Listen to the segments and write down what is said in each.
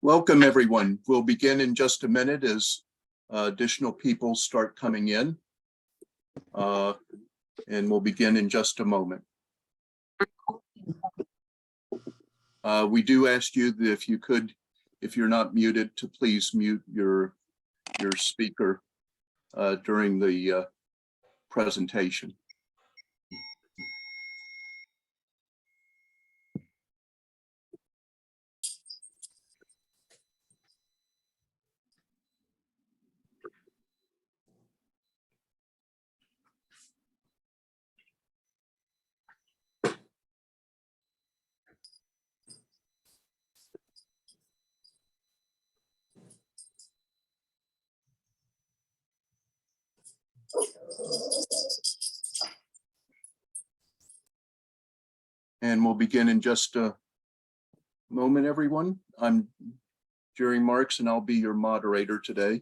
Welcome, everyone. We'll begin in just a minute as additional people start coming in, and we'll begin in just a moment. We do ask you that if you could, if you're not muted, to please mute your speaker during the presentation. And we'll begin in just a moment, everyone. I'm Jerry Marks, and I'll be your moderator today.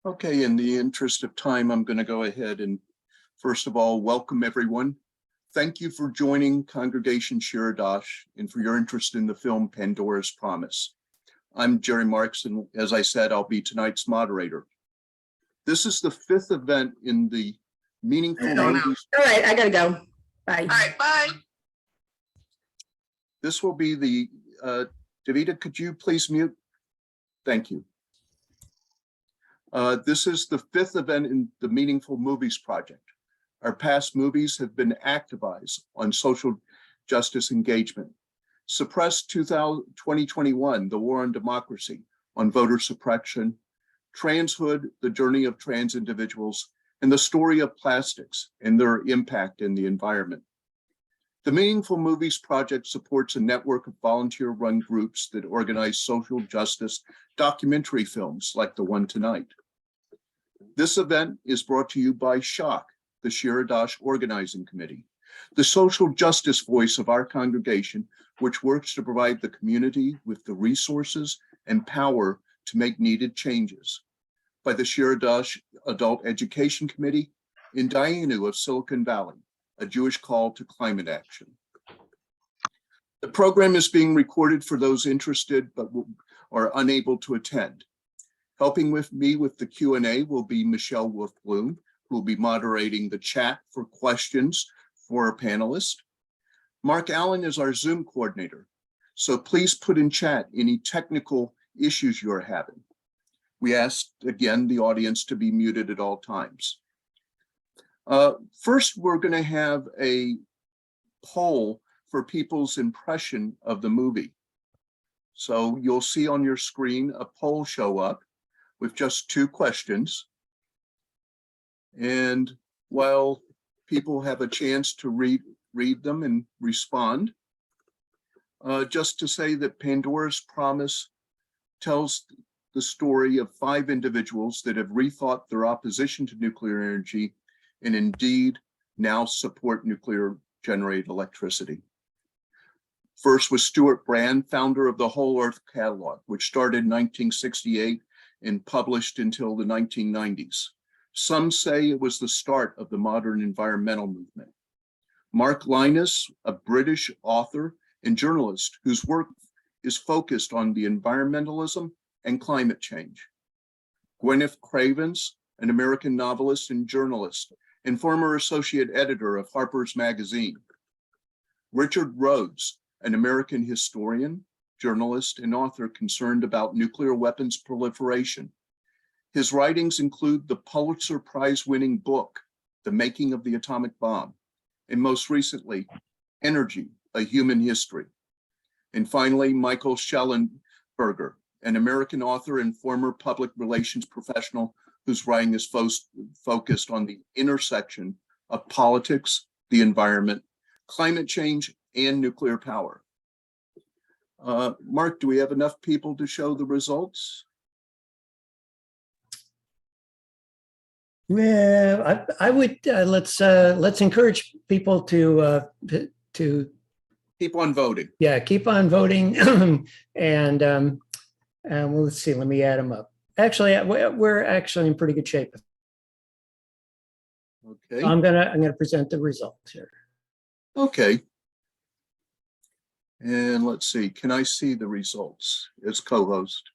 Okay, in the interest of time, I'm going to go ahead and first of all, welcome everyone. Thank you for joining Congregation Shiradash and for your interest in the film Pandora's Promise. I'm Jerry Marks, and as I said, I'll be tonight's moderator. This is the 5th event in the Meaningful Movies. All right, I gotta go. Bye. All right, bye. This will be the, Davida, could you please mute? Thank you. This is the 5th event in the Meaningful Movies Project. Our past movies have been activized on social justice engagement. Suppressed 2021, The War on Democracy, on voter suppression, Transhood, The Journey of Trans Individuals, and the story of plastics and their impact in the environment. The Meaningful Movies Project supports a network of volunteer-run groups that organize social justice documentary films like the one tonight. This event is brought to you by SHOC, the Shiradash Organizing Committee, the social justice voice of our congregation, which works to provide the community with the resources and power to make needed changes, by the Shiradash Adult Education Committee, in Dayenu of Silicon Valley, a Jewish call to climate action. The program is being recorded for those interested but are unable to attend. Helping with me with the Q&A will be Michelle Wolf-Bloom, who will be moderating the chat for questions for our panelists. Mark Allen is our Zoom coordinator, so please put in chat any technical issues you're having. We ask, again, the audience to be muted at all times. First, we're going to have a poll for people's impression of the movie. So you'll see on your screen a poll show up with just 2 questions. And while people have a chance to read them and respond, just to say that Pandora's Promise tells the story of 5 individuals that have rethought their opposition to nuclear energy and indeed now support nuclear generated electricity. First was Stuart Brand, founder of the Whole Earth Catalog, which started in 1968 and published until the 1990s. Some say it was the start of the modern environmental movement. Mark Lynas, a British author and journalist whose work is focused on the environmentalism and climate change. Gwyneth Cravens, an American novelist and journalist and former associate editor of Harper's Magazine. Richard Rhodes, an American historian, journalist, and author concerned about nuclear weapons proliferation. His writings include the Pulitzer Prize-winning book, The Making of the Atomic Bomb, and most recently, Energy, A Human History. And finally, Michael Schellenberger, an American author and former public relations professional whose writing is focused on the intersection of politics, the environment, climate change, and nuclear power. Mark, do we have enough people to show the results? I would let's encourage people to Keep on voting. keep on voting, and well, let's see. Let me add them up. Actually, we're actually in pretty good shape. Okay. I'm gonna present the results here. Okay. And let's see, can I see the results as co-host?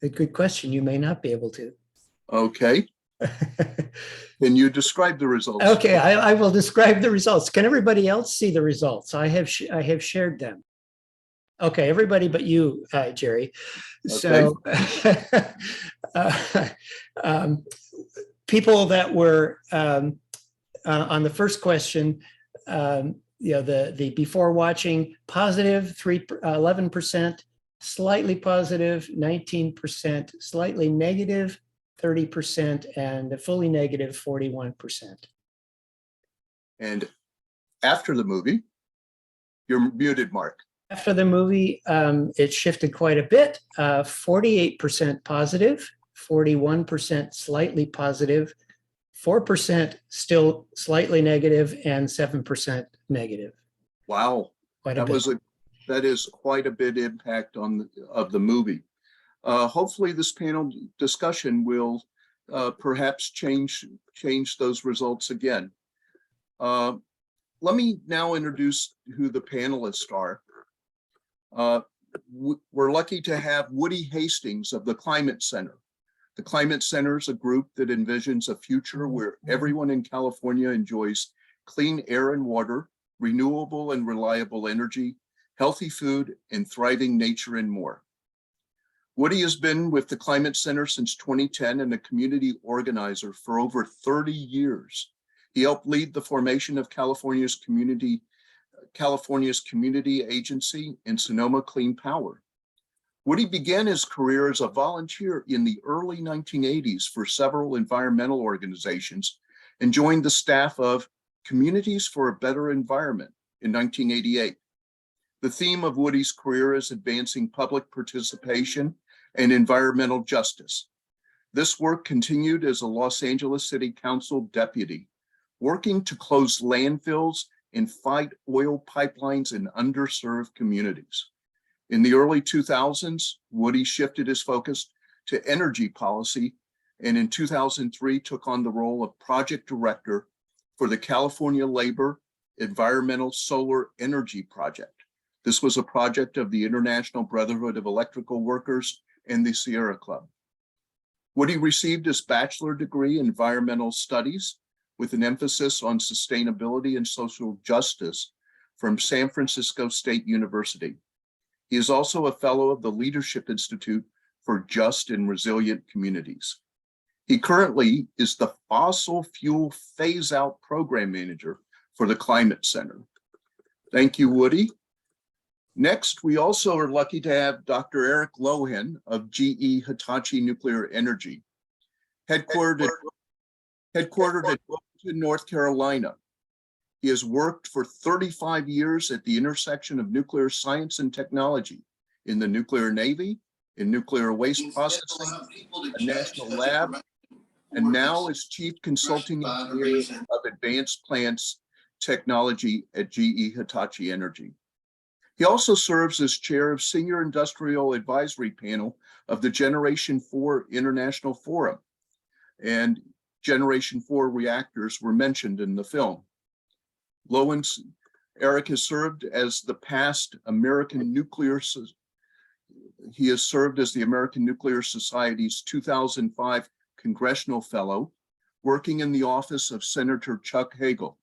A good question. You may not be able to. Okay. Can you describe the results? Okay, I will describe the results. Can everybody else see the results? I have shared them. Okay, everybody but you, Jerry. Okay. So people that were on the first question, the before watching, positive 11%, slightly positive 19%, slightly negative 30%, and fully negative 41%. And after the movie, you're muted, Mark. After the movie, it shifted quite a bit, 48% positive, 41% slightly positive, 4% still slightly negative, and 7% negative. Wow. Quite a bit. That is quite a bit impact of the movie. Hopefully this panel discussion will perhaps change those results again. Let me now introduce who the panelists are. We're lucky to have Woody Hastings of the Climate Center. The Climate Center is a group that envisions a future where everyone in California enjoys clean air and water, renewable and reliable energy, healthy food, and thriving nature and more. Woody has been with the Climate Center since 2010 and a community organizer for over 30 years. He helped lead the formation of California's community agency and Sonoma Clean Power. Woody began his career as a volunteer in the early 1980s for several environmental organizations and joined the staff of Communities for a Better Environment in 1988. The theme of Woody's career is advancing public participation and environmental justice. This work continued as a Los Angeles City Council deputy, working to close landfills and fight oil pipelines in underserved communities. In the early 2000s, Woody shifted his focus to energy policy, and in 2003 took on the role of project director for the California Labor Environmental Solar Energy Project. This was a project of the International Brotherhood of Electrical Workers and the Sierra Club. Woody received his bachelor degree in environmental studies with an emphasis on sustainability and social justice from San Francisco State University. He is also a fellow of the Leadership Institute for Just and Resilient Communities. He currently is the Fossil Fuel Phase-Out Program Manager for the Climate Center. Thank you, Woody. Next, we also are lucky to have Dr. Eric Lohan of GE Hitachi Nuclear Energy, headquartered at Wilmington, North Carolina. He has worked for 35 years at the intersection of nuclear science and technology in the nuclear Navy, in nuclear waste processing, a national lab, and now is Chief Consulting Engineer of Advanced Plants Technology at GE Hitachi Energy. He also serves as chair of Senior Industrial Advisory Panel of the Generation 4 International Forum, and Generation 4 reactors were mentioned in the film. Eric has served as the He has served as the American Nuclear Society's 2005 Congressional Fellow, working in the office of Senator Chuck Hagel.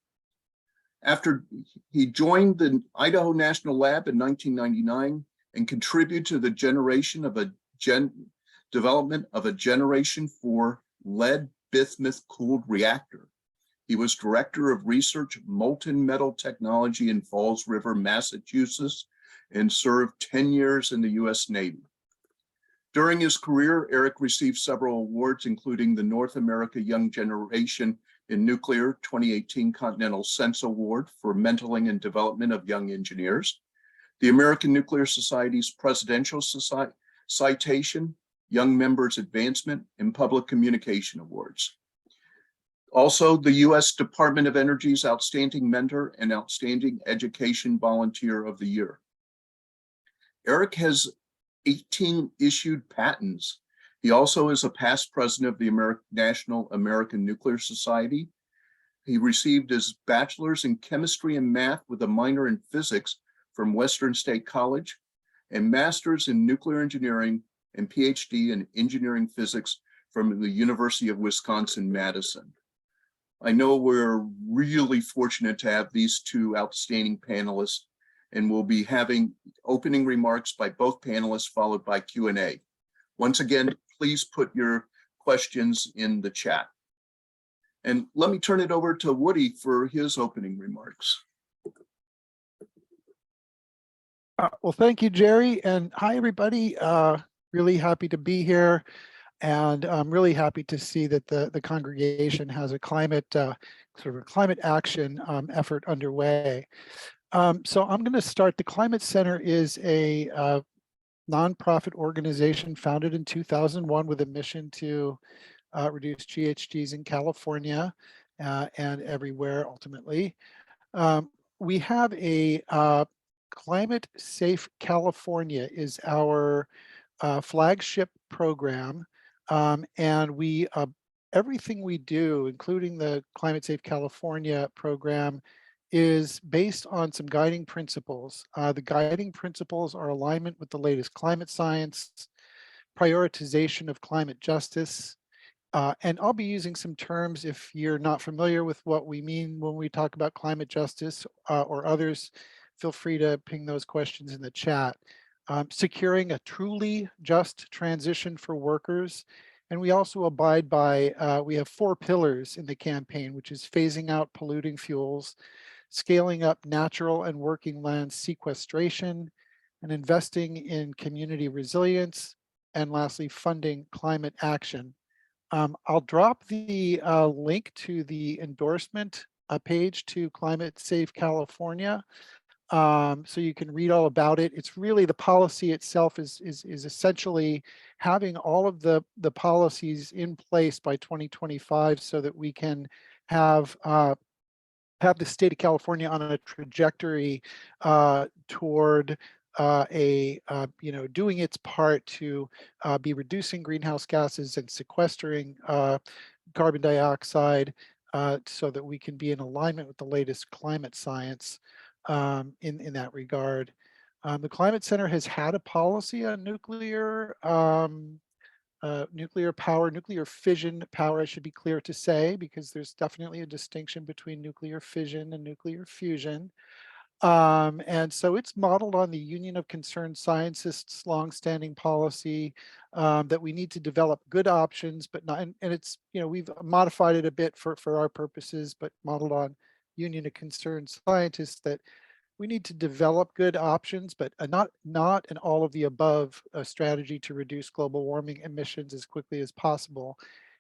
After he joined the Idaho National Lab in 1999 and contributed to the development of a Generation 4 lead bismuth cooled reactor. He was director of research molten metal technology in Falls River, Massachusetts, and served 10 years in the U.S. Navy. During his career, Eric received several awards, including the North America Young Generation in Nuclear 2018 Continental Sense Award for mentoring and development of young engineers, the American Nuclear Society's Presidential Citation, Young Members Advancement, and Public Communication Awards. Also, the U.S. Department of Energy's Outstanding Mentor and Outstanding Education Volunteer of the Year. Eric has 18 issued patents. He also is a past president of the National American Nuclear Society. He received his bachelor's in chemistry and math with a minor in physics from Western State College, and master's in nuclear engineering and PhD in engineering physics from the University of Wisconsin-Madison. I know we're really fortunate to have these two outstanding panelists, and we'll be having opening remarks by both panelists followed by Q&A. Once again, please put your questions in the chat. And let me turn it over to Woody for his opening remarks. Well, thank you, Jerry, and hi, everybody. Really happy to be here, and I'm really happy to see that the congregation has a climate sort of a climate action effort underway. So I'm going to start. The Climate Center is a nonprofit organization founded in 2001 with a mission to reduce GHGs in California and everywhere ultimately. We have a Climate Safe California is our flagship program, and we everything we do, including the Climate Safe California program, is based on some guiding principles. The guiding principles are alignment with the latest climate science, prioritization of climate justice, and I'll be using some terms if you're not familiar with what we mean when we talk about climate justice, or others, feel free to ping those questions in the chat. Securing a truly just transition for workers. And we also abide by, we have 4 pillars in the campaign, which is phasing out polluting fuels, scaling up natural and working land sequestration, and investing in community resilience, and lastly, funding climate action. I'll drop the link to the endorsement page to Climate Safe California, so you can read all about it. It's really, the policy itself is essentially having all of the policies in place by 2025 so that we can have the state of California on a trajectory toward doing its part to be reducing greenhouse gases and sequestering carbon dioxide, so that we can be in alignment with the latest climate science in that regard. The Climate Center has had a policy on nuclear power, nuclear fission power, I should be clear to say, because there's definitely a distinction between nuclear fission and nuclear fusion. And so it's modeled on the Union of Concerned Scientists' longstanding policy that we need to develop good options, but not, and it's, we've modified it a bit for our purposes, but modeled on Union of Concerned Scientists, that we need to develop good options, but not an all of the above strategy to reduce global warming emissions as quickly as possible,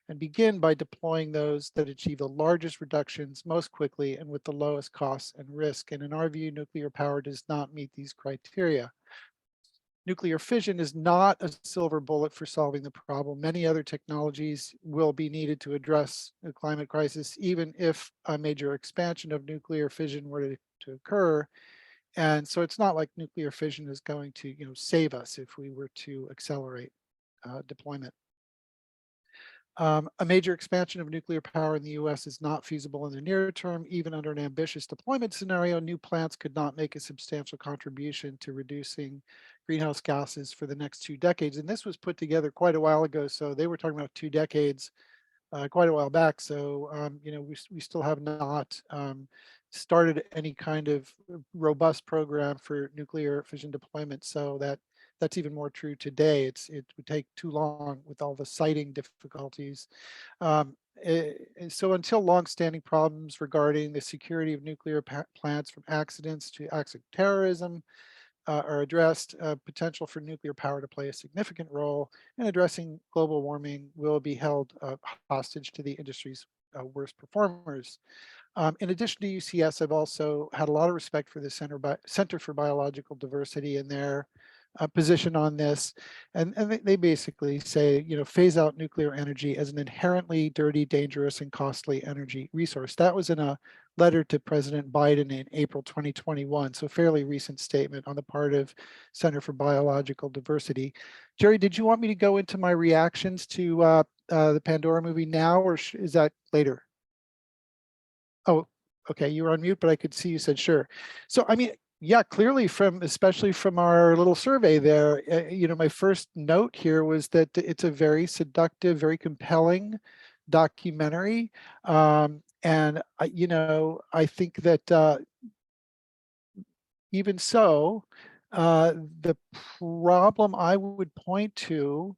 and begin by deploying those that achieve the largest reductions most quickly and with the lowest costs and risk. And in our view, nuclear power does not meet these criteria. Nuclear fission is not a silver bullet for solving the problem. Many other technologies will be needed to address the climate crisis, even if a major expansion of nuclear fission were to occur. And so it's not like nuclear fission is going to, save us if we were to accelerate deployment. A major expansion of nuclear power in the US is not feasible in the near term. Even under an ambitious deployment scenario, new plants could not make a substantial contribution to reducing greenhouse gases for the next 2 decades. And this was put together quite a while ago. So they were talking about 2 decades quite a while back. So, we still have not started any kind of robust program for nuclear fission deployment. So that's even more true today. It would take too long with all the siting difficulties. So until longstanding problems regarding the security of nuclear plants from accidents to acts of terrorism are addressed, potential for nuclear power to play a significant role in addressing global warming will be held hostage to the industry's worst performers. In addition to UCS, I've also had a lot of respect for the Center for Biological Diversity and their position on this. And they basically say, phase out nuclear energy as an inherently dirty, dangerous, and costly energy resource. That was in a letter to President Biden in April 2021. So fairly recent statement on the part of Center for Biological Diversity. Jerry, did you want me to go into my reactions to the Pandora movie now, or is that later? Oh, okay, you were on mute, but I could see you said sure. So, I mean, yeah, clearly especially from our little survey there, my first note here was that it's a very seductive, very compelling documentary. And I think that even so, the problem I would point to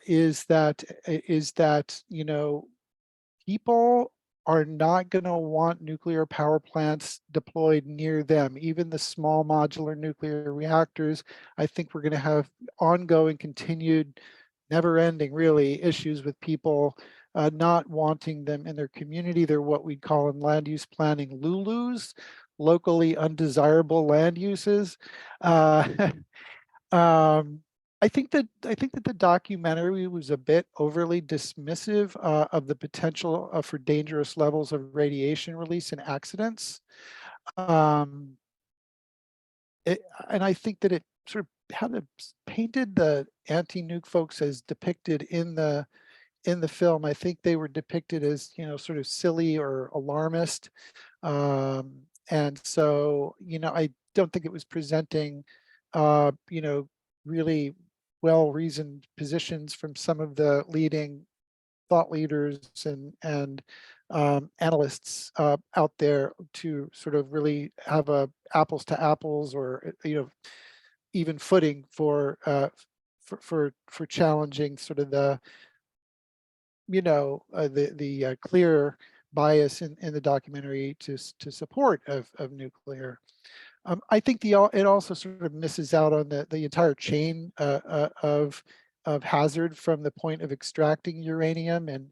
is that people are not going to want nuclear power plants deployed near them. Even the small modular nuclear reactors, I think we're going to have ongoing, continued, never-ending, really, issues with people not wanting them in their community. They're what we'd call in land use planning LULUs, locally undesirable land uses. I think that the documentary was a bit overly dismissive of the potential for dangerous levels of radiation release in accidents. And I think that it sort of painted the anti-nuke folks as depicted in the film. I think they were depicted as, sort of silly or alarmist. And so, I don't think it was presenting, really well-reasoned positions from some of the leading thought leaders and analysts out there to sort of really have a apples to apples or even footing for challenging sort of the clear bias in the documentary to support of nuclear. I think it also sort of misses out on the entire chain of hazard from the point of extracting uranium. And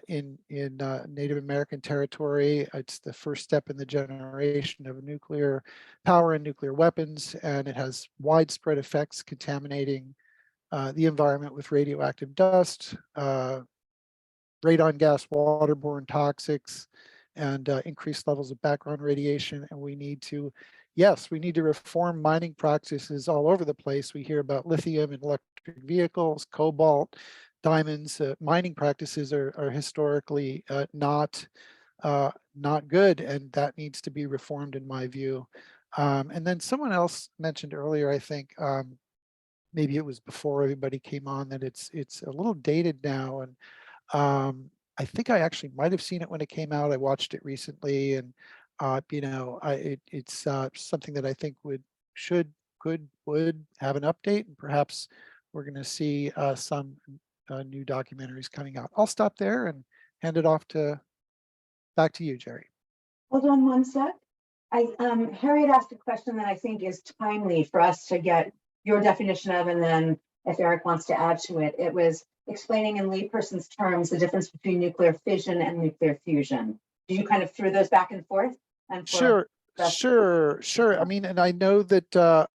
in Native American territory, it's the first step in the generation of nuclear power and nuclear weapons, and it has widespread effects contaminating the environment with radioactive dust, radon gas, waterborne toxics, and increased levels of background radiation. And we need to reform mining practices all over the place. We hear about lithium in electric vehicles, cobalt, diamonds. Mining practices are historically not good, and that needs to be reformed in my view. And then someone else mentioned earlier, I think, maybe it was before everybody came on, that it's a little dated now. And I think I actually might have seen it when it came out. I watched it recently, and it's something that I think would have an update, and perhaps we're going to see some new documentaries coming out. I'll stop there and hand it off back to you, Jerry. Hold on one sec. Harriet asked a question that I think is timely for us to get your definition of, and then if Eric wants to add to it. It was explaining in layperson's terms the difference between nuclear fission and nuclear fusion. Do you kind of throw those back and forth? Sure. I mean, and I know that Dr.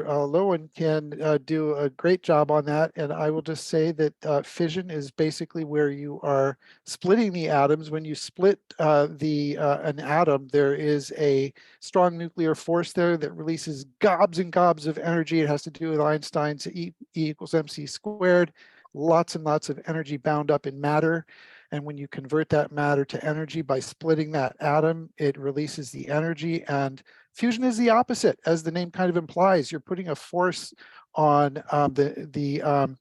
Lowen can do a great job on that. And I will just say that fission is basically where you are splitting the atoms. When you split an atom, there is a strong nuclear force there that releases gobs and gobs of energy. It has to do with Einstein's E equals mc squared. Lots and lots of energy bound up in matter. And when you convert that matter to energy by splitting that atom, it releases the energy. And fusion is the opposite, as the name kind of implies. You're putting a force on the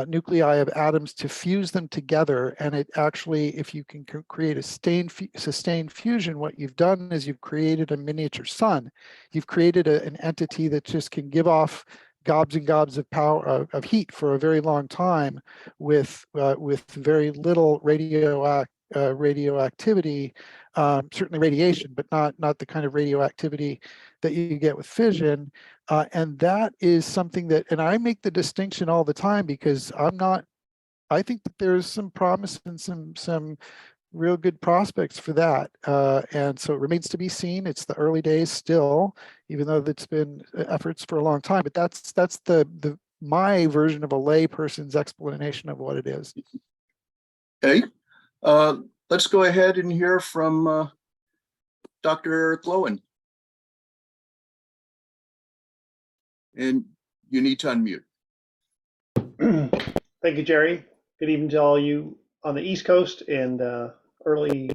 nuclei of atoms to fuse them together. And it actually, if you can create a sustained fusion, what you've done is you've created a miniature sun. You've created an entity that just can give off gobs and gobs of power of heat for a very long time with very little radioactivity, certainly radiation, but not the kind of radioactivity that you get with fission. And that is something that, and I make the distinction all the time because I think that there's some promise and some real good prospects for that. And so it remains to be seen. It's the early days still, even though it's been efforts for a long time. But that's the my version of a lay person's explanation of what it is. Okay, let's go ahead and hear from Dr. Eric Lowen. And you need to unmute. Thank you, Jerry. Good evening to all you on the East Coast, and early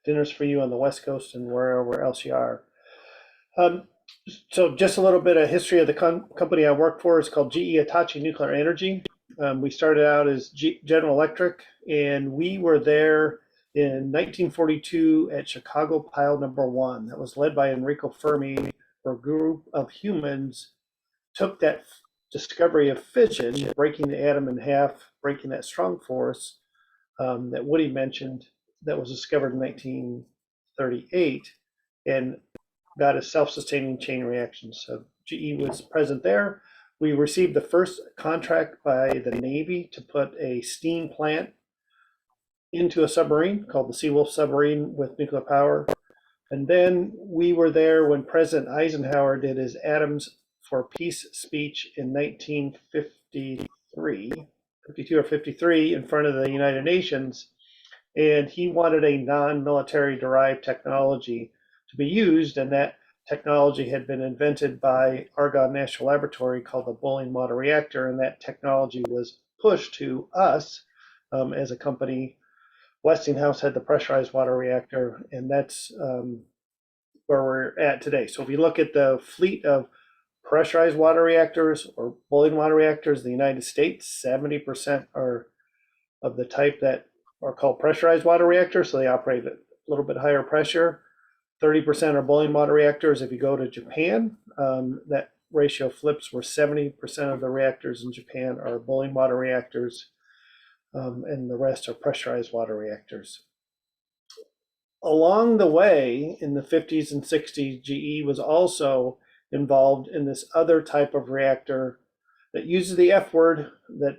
dinners for you on the West Coast and wherever else you are. So just a little bit of history of the company I work for is called GE Hitachi Nuclear Energy. We started out as General Electric, and we were there in 1942 at Chicago Pile Number 1. That was led by Enrico Fermi, where a group of humans took that discovery of fission, breaking the atom in half, breaking that strong force that Woody mentioned, that was discovered in 1938, and got a self-sustaining chain reaction. So GE was present there. We received the first contract by the Navy to put a steam plant into a submarine called the Seawolf submarine with nuclear power. And then we were there when President Eisenhower did his Atoms for Peace speech in 1953, 52 or 53, in front of the United Nations. And he wanted a non-military derived technology to be used, and that technology had been invented by Argonne National Laboratory called the boiling water reactor, and that technology was pushed to us as a company. Westinghouse had the pressurized water reactor, and that's where we're at today. So if you look at the fleet of pressurized water reactors or boiling water reactors in the United States, 70% are of the type that are called pressurized water reactors, so they operate at a little bit higher pressure. 30% are boiling water reactors. If you go to Japan, that ratio flips, where 70% of the reactors in Japan are boiling water reactors, and the rest are pressurized water reactors. Along the way, in the 50s and 60s, GE was also involved in this other type of reactor that uses the F word that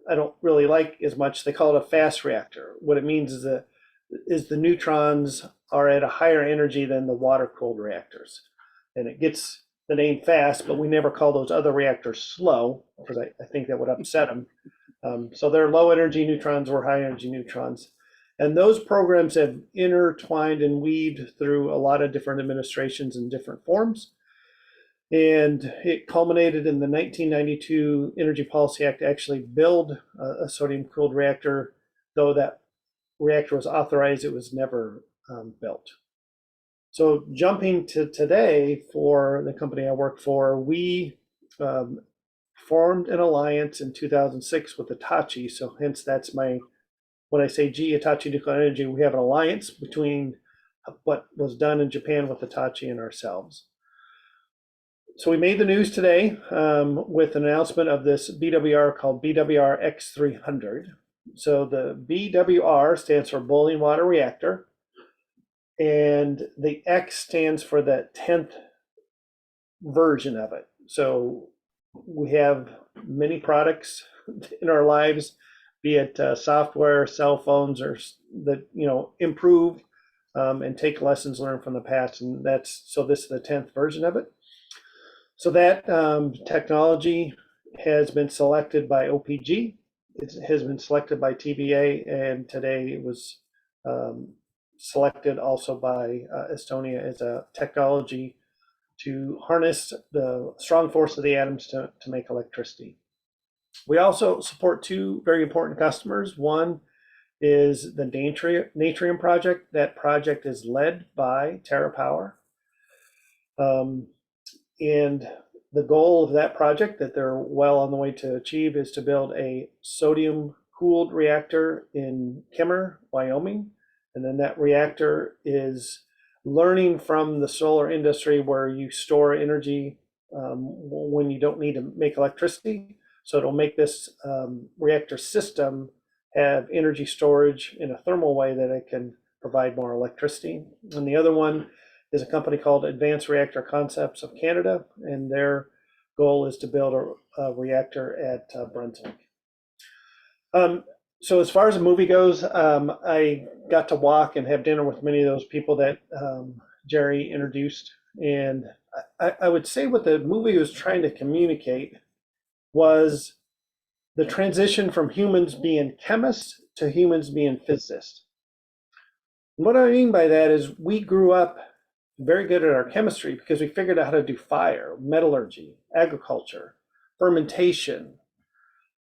I don't really like as much. They call it a fast reactor. What it means is that the neutrons are at a higher energy than the water-cooled reactors. And it gets the name fast, but we never call those other reactors slow, because I think that would upset them. So they're low-energy neutrons or high-energy neutrons. And those programs have intertwined and weaved through a lot of different administrations in different forms. And it culminated in the 1992 Energy Policy Act to actually build a sodium-cooled reactor. Though that reactor was authorized, it was never built. So jumping to today, for the company I work for, we formed an alliance in 2006 with Hitachi. So hence that's when I say GE Hitachi Nuclear Energy, we have an alliance between what was done in Japan with Hitachi and ourselves. So we made the news today with an announcement of this BWR called BWR X300. So the BWR stands for boiling water reactor, and the X stands for the 10th version of it. So we have many products in our lives, be it software, cell phones, or that improve and take lessons learned from the past, and this is the 10th version of it. So that technology has been selected by OPG. It has been selected by TBA, and today it was selected also by Estonia as a technology to harness the strong force of the atoms to make electricity. We also support two very important customers. One is the Natrium project. That project is led by TerraPower. And the goal of that project that they're well on the way to achieve is to build a sodium-cooled reactor in Kemmer, Wyoming. And then that reactor is learning from the solar industry, where you store energy when you don't need to make electricity. So it'll make this reactor system have energy storage in a thermal way that it can provide more electricity. And the other one is a company called Advanced Reactor Concepts of Canada, and their goal is to build a reactor at Brunswick. So as far as the movie goes, I got to walk and have dinner with many of those people that Jerry introduced. And I would say what the movie was trying to communicate was the transition from humans being chemists to humans being physicists. And what I mean by that is we grew up very good at our chemistry because we figured out how to do fire, metallurgy, agriculture, fermentation,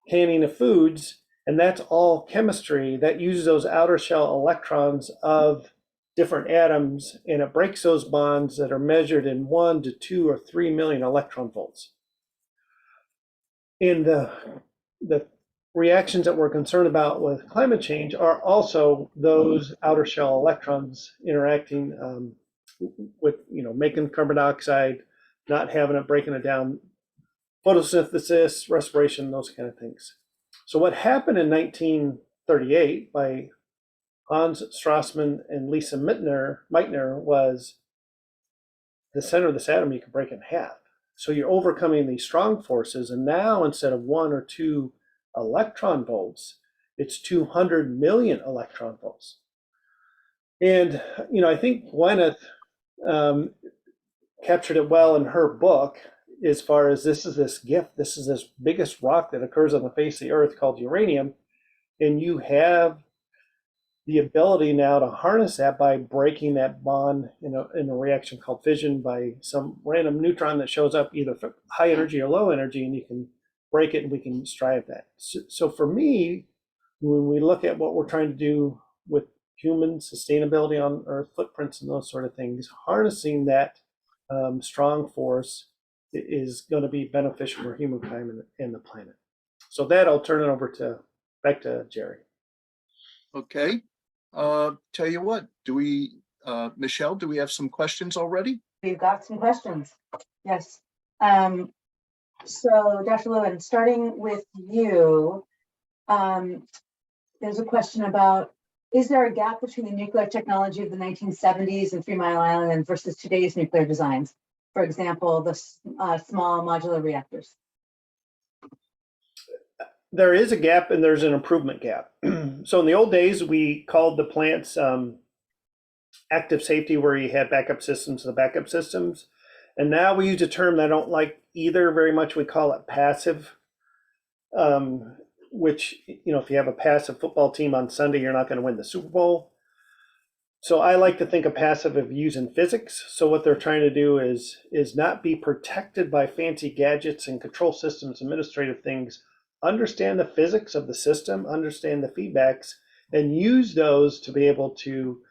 canning of foods, and that's all chemistry that uses those outer shell electrons of different atoms, and it breaks those bonds that are measured in 1 to 2 or 3 million electron volts. And the reactions that we're concerned about with climate change are also those outer shell electrons interacting with, making carbon dioxide, not having it, breaking it down, photosynthesis, respiration, those kind of things. So what happened in 1938 by Hans Strassmann and Lisa Meitner was the center of this atom you can break in half. So you're overcoming these strong forces, and now instead of 1 or 2 electron volts, it's 200 million electron volts. And I think Gwyneth captured it well in her book, as far as this is this gift, this is this biggest rock that occurs on the face of the earth called uranium, and you have the ability now to harness that by breaking that bond in a reaction called fission by some random neutron that shows up either high energy or low energy, and you can break it and we can strive that. So for me, when we look at what we're trying to do with human sustainability on Earth, footprints and those sort of things, harnessing that strong force is going to be beneficial for humankind and the planet. So that I'll turn it over back to Jerry. Okay. Tell you what, Michelle, do we have some questions already? We've got some questions. Yes. So Dr. Lewin, starting with you, there's a question about, is there a gap between the nuclear technology of the 1970s and 3 Mile Island versus today's nuclear designs? For example, the small modular reactors. There is a gap and there's an improvement gap. So in the old days, we called the plants active safety, where you had backup systems to the backup systems. And now we use a term that I don't like either very much. We call it passive, which, if you have a passive football team on Sunday, you're not going to win the Super Bowl. So I like to think of passive of using physics. So what they're trying to do is not be protected by fancy gadgets and control systems, administrative things. Understand the physics of the system, understand the feedbacks, and use those to be able to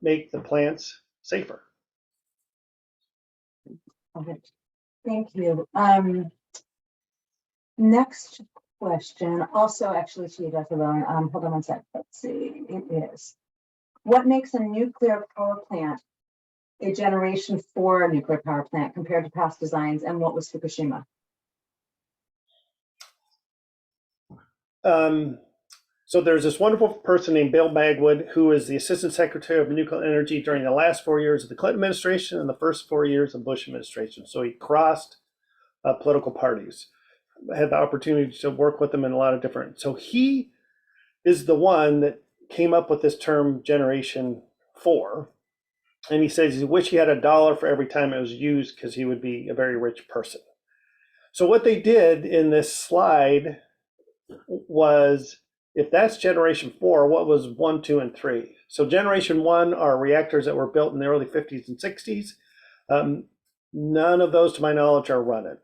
make the plants safer. Okay, thank you. Next question, also actually to you, Dr. Lewin. Hold on one sec. Let's see. It is, what makes a nuclear power plant a generation 4 nuclear power plant compared to past designs, and what was Fukushima? So there's this wonderful person named Bill Bagwood, who is the Assistant Secretary of Nuclear Energy during the last 4 years of the Clinton administration and the first 4 years of Bush administration. So he crossed political parties. I had the opportunity to work with him in a lot of different. So he is the one that came up with this term Generation 4. And he says he wished he had $1 for every time it was used because he would be a very rich person. So what they did in this slide was, if that's Generation 4, what was 1, 2, and 3? So Generation 1 are reactors that were built in the early 50s and 60s. None of those, to my knowledge, are running.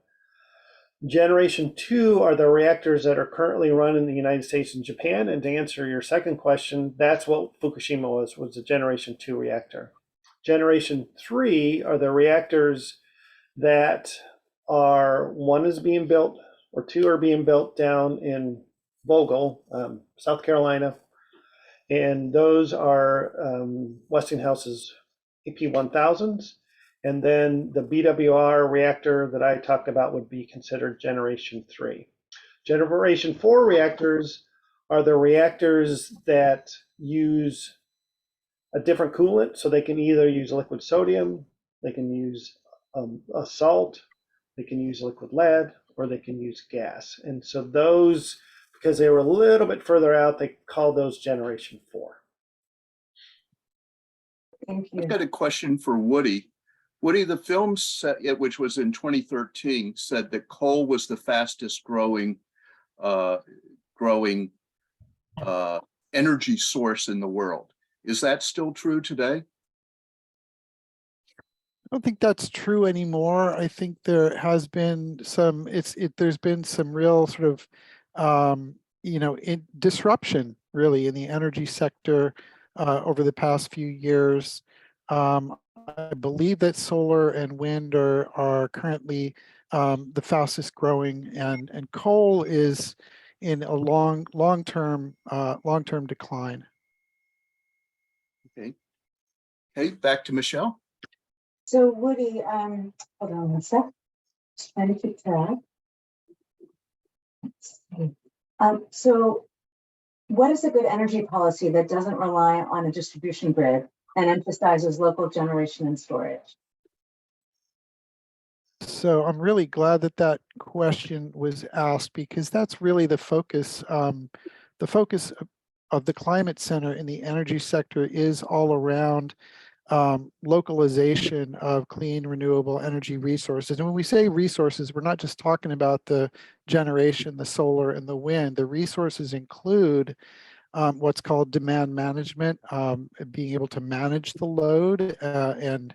Generation 2 are the reactors that are currently run in the United States and Japan. And to answer your second question, that's what Fukushima was a Generation 2 reactor. Generation 3 are the reactors that are, 1 is being built, or 2 are being built down in Vogel, South Carolina. And those are Westinghouse's AP1000s. And then the BWR reactor that I talked about would be considered Generation 3. Generation 4 reactors are the reactors that use a different coolant. So they can either use liquid sodium, they can use a salt, they can use liquid lead, or they can use gas. And so those, because they were a little bit further out, they called those generation 4. Thank I you. got a question for Woody. Woody, the film set, which was in 2013, said that coal was the fastest growing uh, growing energy source in the world. Is that still true today? I don't think that's true anymore. I think there has been some, there's been some real sort of, disruption really in the energy sector over the past few years. I believe that solar and wind are currently the fastest growing, and coal is in a long-term decline. Okay. Okay, back to Michelle. So Woody, hold on one sec. Just trying to keep track. Let's see. So what is a good energy policy that doesn't rely on a distribution grid and emphasizes local generation and storage? So I'm really glad that that question was asked, because that's really the focus. The focus of the Climate Center in the energy sector is all around localization of clean, renewable energy resources. And when we say resources, we're not just talking about the generation, the solar and the wind. The resources include what's called demand management, being able to manage the load and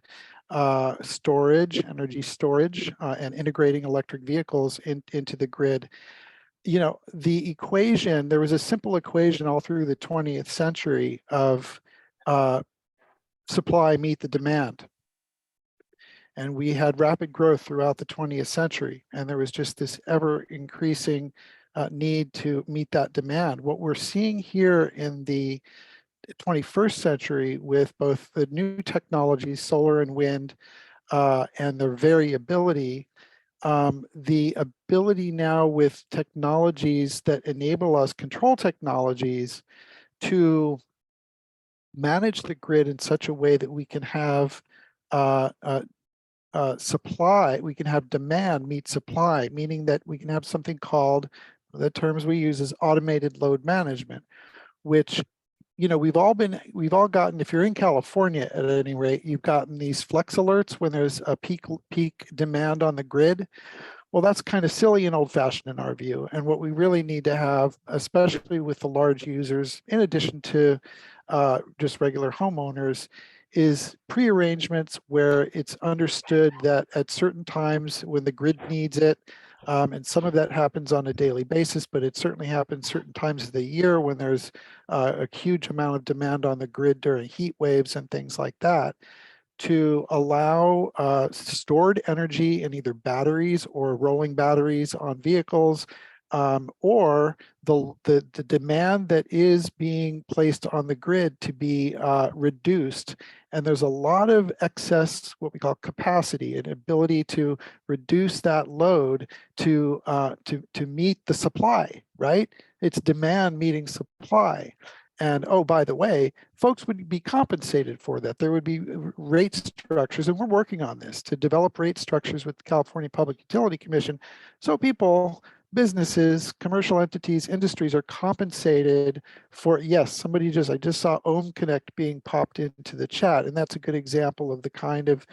storage, energy storage, and integrating electric vehicles into the grid. You know, the equation, there was a simple equation all through the 20th century of supply meet the demand. And we had rapid growth throughout the 20th century. And there was just this ever increasing need to meet that demand. What we're seeing here in the 21st century with both the new technologies, solar and wind, and their variability, the ability now with technologies that enable us, control technologies, to manage the grid in such a way that we can have supply, we can have demand meet supply, meaning that we can have something called, the terms we use is automated load management, which, you know, we've all gotten, if you're in California at any rate, you've gotten these flex alerts when there's a peak demand on the grid. Well, that's kind of silly and old fashioned in our view. And what we really need to have, especially with the large users, in addition to just regular homeowners, is pre-arrangements where it's understood that at certain times when the grid needs it, and some of that happens on a daily basis, but it certainly happens certain times of the year when there's a huge amount of demand on the grid during heat waves and things like that, to allow stored energy in either batteries or rolling batteries on vehicles, or the demand that is being placed on the grid to be reduced. And there's a lot of excess, what we call capacity, an ability to reduce that load to meet the supply, right? It's demand meeting supply. And oh, by the way, folks would be compensated for that. There would be rate structures, and we're working on this to develop rate structures with the California Public Utility Commission. So people, businesses, commercial entities, industries are compensated for, yes, I just saw Ohm Connect being popped into the chat, and that's a good example of the kind of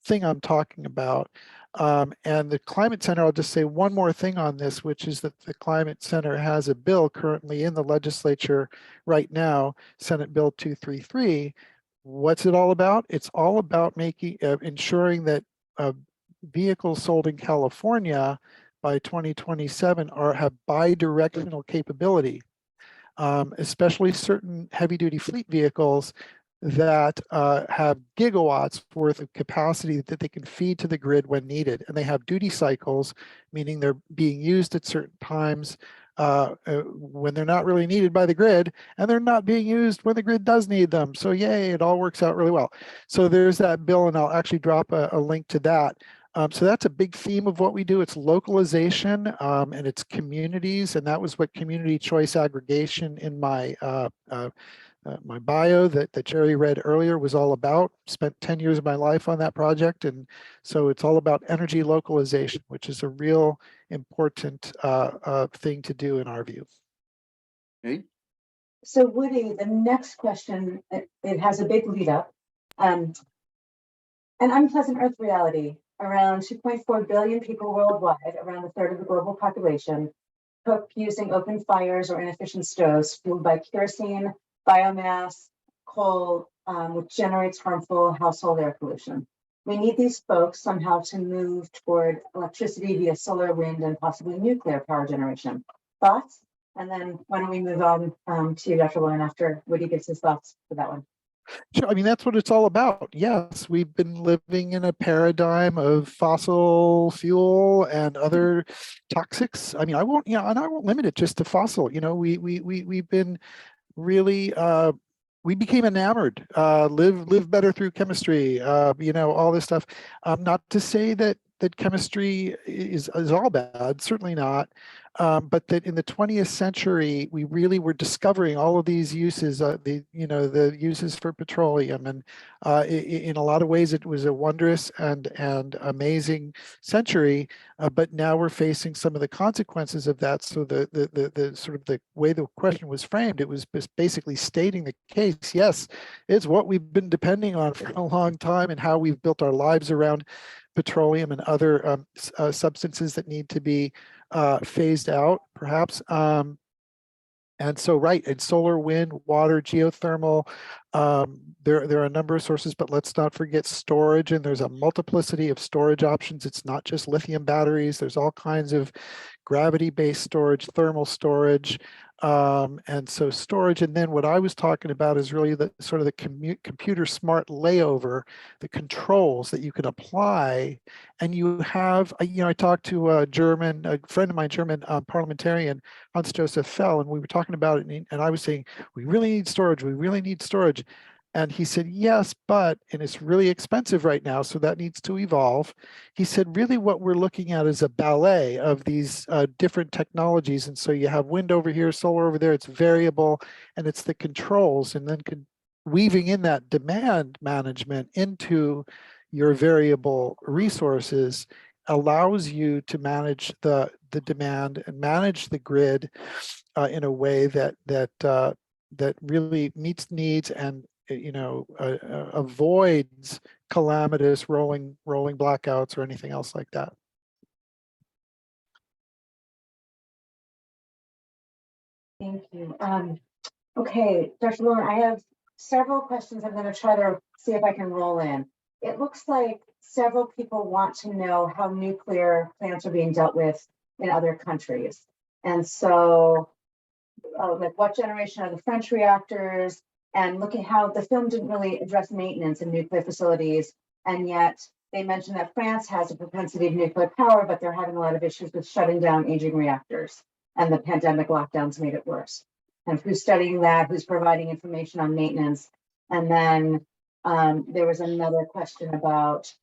thing I'm talking about. And the Climate Center, I'll just say one more thing on this, which is that the Climate Center has a bill currently in the legislature right now, Senate Bill 233. What's it all about? It's all about ensuring that vehicles sold in California by 2027 have bi-directional capability, especially certain heavy-duty fleet vehicles that have gigawatts worth of capacity that they can feed to the grid when needed. And they have duty cycles, meaning they're being used at certain times when they're not really needed by the grid, and they're not being used when the grid does need them. So yay, it all works out really well. So there's that bill, and I'll actually drop a link to that. So that's a big theme of what we do. It's localization and it's communities, and that was what community choice aggregation in my my bio that Jerry read earlier was all about. Spent 10 years of my life on that project. And so it's all about energy localization, which is a real important thing to do in our view. Okay, So Woody, the next question, it has a big lead up. An unpleasant Earth reality. Around 2.4 billion people worldwide, around a third of the global population, cook using open fires or inefficient stoves fueled by kerosene, biomass, coal, which generates harmful household air pollution. We need these folks somehow to move toward electricity via solar, wind, and possibly nuclear power generation. Thoughts? And then why don't we move on to Dr. Lauren after Woody gives his thoughts for that one. Sure, I mean, that's what it's all about. Yes, we've been living in a paradigm of fossil fuel and other toxics. I mean, I won't, and I won't limit it just to fossil. We've been really we became enamored, live better through chemistry, all this stuff. Not to say that chemistry is all bad, certainly not. But that in the 20th century, we really were discovering all of these uses, the uses for petroleum, and in a lot of ways, it was a wondrous and amazing century. But now we're facing some of the consequences of that. So the sort of the way the question was framed, it was basically stating the case. Yes, it's what we've been depending on for a long time, and how we've built our lives around petroleum and other substances that need to be phased out, perhaps. And so, right, and solar, wind, water, geothermal, there are a number of sources, but let's not forget storage, and there's a multiplicity of storage options. It's not just lithium batteries. There's all kinds of gravity-based storage, thermal storage, and so storage. And then what I was talking about is really the sort of the computer smart layover, the controls that you can apply. And you have, I talked to a friend of mine, German parliamentarian, Hans Joseph Fell, and we were talking about it, and I was saying, we really need storage, we really need storage. And he said, yes, and it's really expensive right now, so that needs to evolve. He said, really what we're looking at is a ballet of these different technologies. And so you have wind over here, solar over there, it's variable, and it's the controls, and then weaving in that demand management into your variable resources allows you to manage the demand and manage the grid in a way that really meets needs and avoids calamitous rolling blackouts or anything else like that. Thank you. Okay, Dr. Lauren, I have several questions I'm going to try to see if I can roll in. It looks like several people want to know how nuclear plants are being dealt with in other countries. And so, like what generation are the French reactors? And look at how the film didn't really address maintenance in nuclear facilities. And yet they mentioned that France has a propensity of nuclear power, but they're having a lot of issues with shutting down aging reactors. And the pandemic lockdowns made it worse. And who's studying that, who's providing information on maintenance. And then there was another question about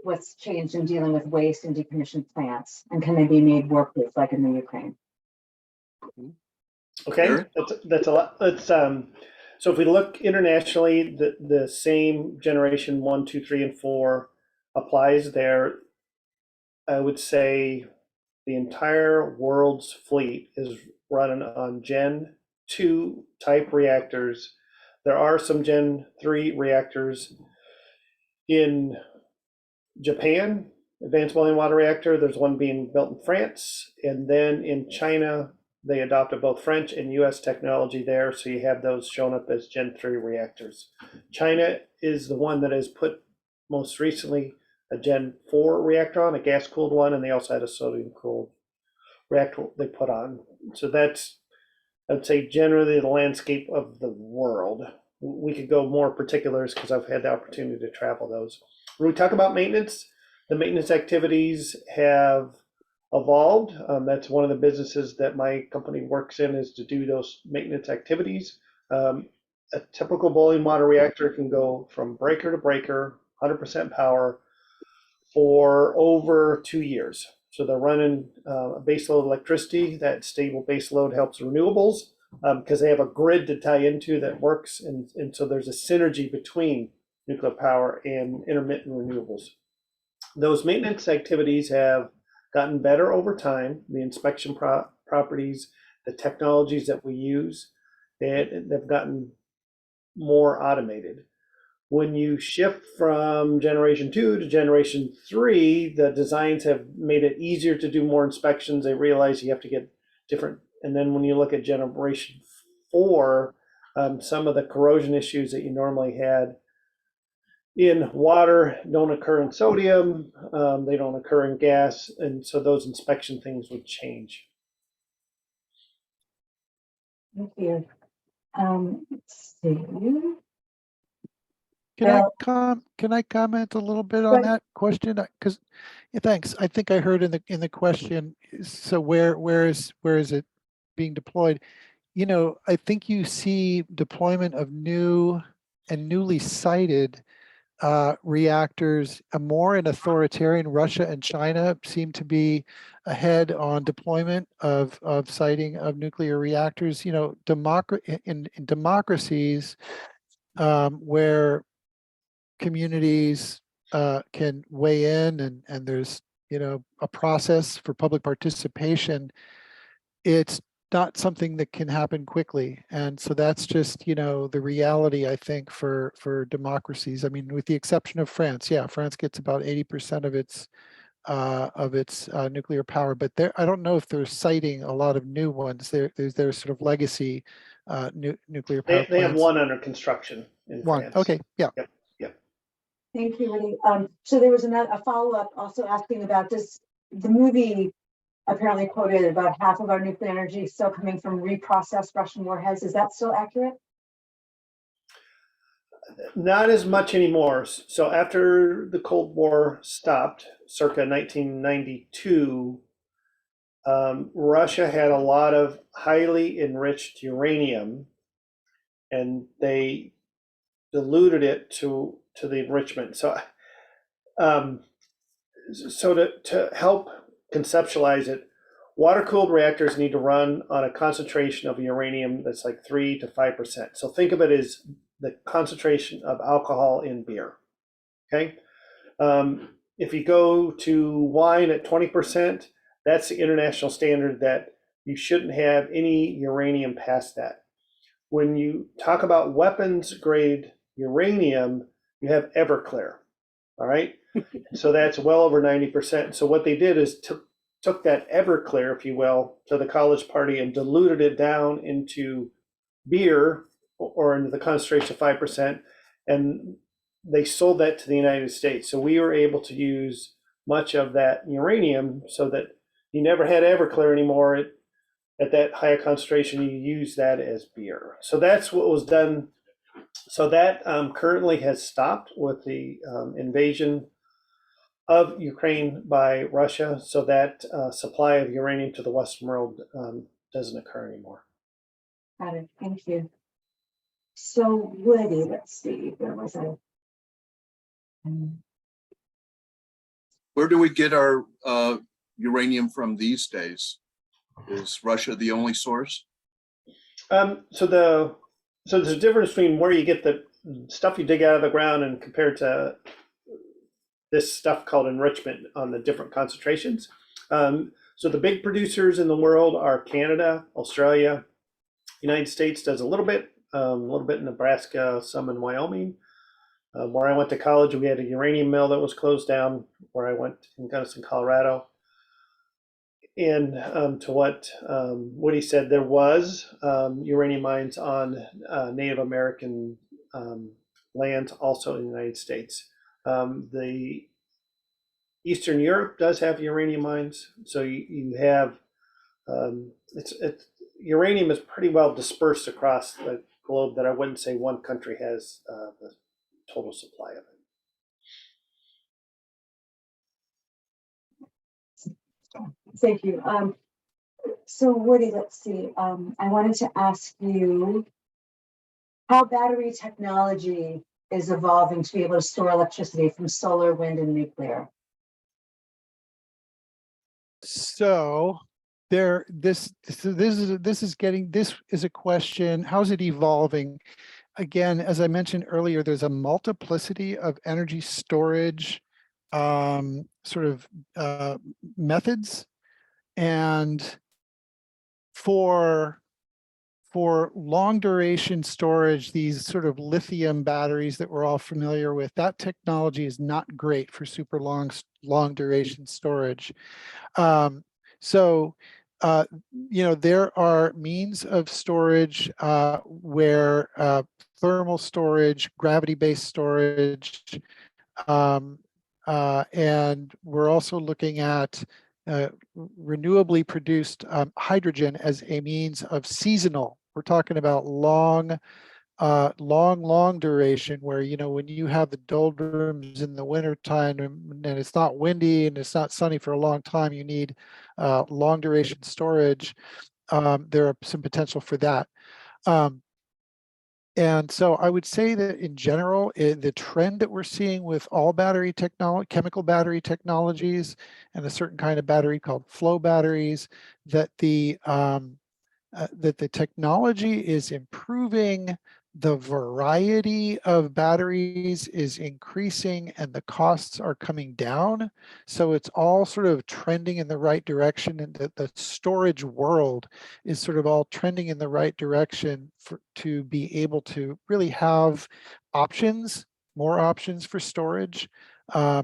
what's changed in dealing with waste and decommissioned plants, and can they be made work-proof like in the Ukraine? Okay, Eric? that's a lot. So if we look internationally, the same generation 1, 2, 3, and 4 applies there. I would say the entire world's fleet is running on Gen 2 type reactors. There are some Gen 3 reactors in Japan, advanced boiling water reactor. There's one being built in France, and then in China, they adopted both French and US technology there, so you have those shown up as Gen 3 reactors. China is the one that has put most recently a Gen 4 reactor on, a gas-cooled one, and they also had a sodium-cooled reactor they put on. So that's, I'd say, generally the landscape of the world. We could go more particulars because I've had the opportunity to travel those. When we talk about maintenance, the maintenance activities have evolved. That's one of the businesses that my company works in, is to do those maintenance activities. A typical boiling water reactor can go from breaker to breaker, 100% power, for over 2 years. So they're running a baseload electricity. That stable baseload helps renewables because they have a grid to tie into that works. And so there's a synergy between nuclear power and intermittent renewables. Those maintenance activities have gotten better over time. The inspection properties, the technologies that we use, they've gotten more automated. When you shift from generation 2 to generation 3, the designs have made it easier to do more inspections. They realize you have to get different. And then when you look at generation 4, some of the corrosion issues that you normally had in water don't occur in sodium. They don't occur in gas. And so those inspection things would change. Thank you. Let's see. Can I comment a little bit on Right. that question? Because thanks. I think I heard in the question. So where is it being deployed? You know, I think you see deployment of new and newly sited reactors. More in authoritarian Russia and China seem to be ahead on deployment of siting of nuclear reactors. You know, in democracies where communities can weigh in and there's, you know, a process for public participation, it's not something that can happen quickly. And so that's just, you know, the reality, I think, for democracies. I mean, with the exception of France. Yeah, France gets about 80% of its nuclear power, but I don't know if they're citing a lot of new ones. There's sort of legacy nuclear power They have plants. one under construction in One. France. Okay. Yeah. Yep. Thank you, Woody. So there was a follow-up also asking about this. The movie apparently quoted about half of our nuclear energy still coming from reprocessed Russian warheads. Is that still accurate? Not as much anymore. So after the Cold War stopped, circa 1992, Russia had a lot of highly enriched uranium, and they diluted it to the enrichment. So, to help conceptualize it, water-cooled reactors need to run on a concentration of uranium that's like 3 to 5%. So think of it as the concentration of alcohol in beer. Okay. If you go to wine at 20%, that's the international standard that you shouldn't have any uranium past that. When you talk about weapons grade uranium, you have Everclear. All right. So that's well over 90%. So what they did is took that Everclear, if you will, to the college party and diluted it down into beer or into the concentration of 5%. And they sold that to the United States. So we were able to use much of that uranium so that you never had Everclear anymore. At that higher concentration, you use that as beer. So that's what was done. So that currently has stopped with the invasion of Ukraine by Russia. So that supply of uranium to the Western world doesn't occur anymore. Got it. Thank you. So Woody, let's see. There was a. Where do we get our uranium from these days? Is Russia the only source? So there's a difference between where you get the stuff you dig out of the ground and compared to this stuff called enrichment on the different concentrations. So the big producers in the world are Canada, Australia, United States does a little bit in Nebraska, some in Wyoming. Where I went to college, we had a uranium mill that was closed down where I went in Gunnison, Colorado. And to what Woody said, there was uranium mines on Native American land, also in the United States. The Eastern Europe does have uranium mines, so you have uranium is pretty well dispersed across the globe. That I wouldn't say one country has the total supply of it. Thank you. So Woody, let's see. I wanted to ask you how battery technology is evolving to be able to store electricity from solar, wind, and nuclear. So this is a question. How's it evolving? Again, as I mentioned earlier, there's a multiplicity of energy storage methods. And for long duration storage, these sort of lithium batteries that we're all familiar with, that technology is not great for super long duration storage. So, there are means of storage where thermal storage, gravity-based storage, and we're also looking at renewably produced hydrogen as a means of seasonal. We're talking about long duration where, when you have the doldrums in the wintertime and it's not windy and it's not sunny for a long time, you need long duration storage. There are some potential for that. And so I would say that in general, the trend that we're seeing with all battery technology, chemical battery technologies, and a certain kind of battery called flow batteries, that the technology is improving, the variety of batteries is increasing, and the costs are coming down. So it's all sort of trending in the right direction, and the storage world is sort of all trending in the right direction to be able to really have options, more options for storage,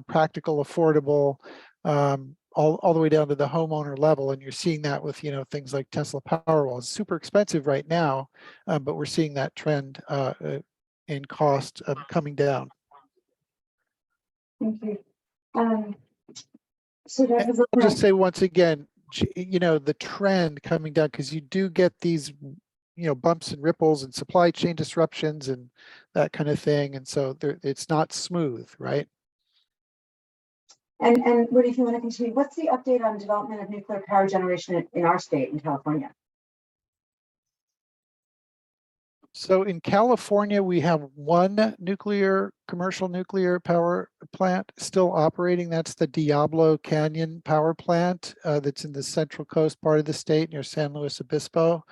practical, affordable, all the way down to the homeowner level. And you're seeing that with, things like Tesla Powerwall. It's super expensive right now, but we're seeing that trend in cost coming down. Thank you. So that was I'll just say once again, the trend coming down, because you do get these, bumps and ripples and supply chain disruptions and that kind of thing. And so it's not smooth, right? And Woody, if you want to continue, what's the update on development of nuclear power generation in our state, in California? So in California, we have one commercial nuclear power plant still operating. That's the Diablo Canyon Power Plant that's in the Central Coast part of the state near San Luis Obispo.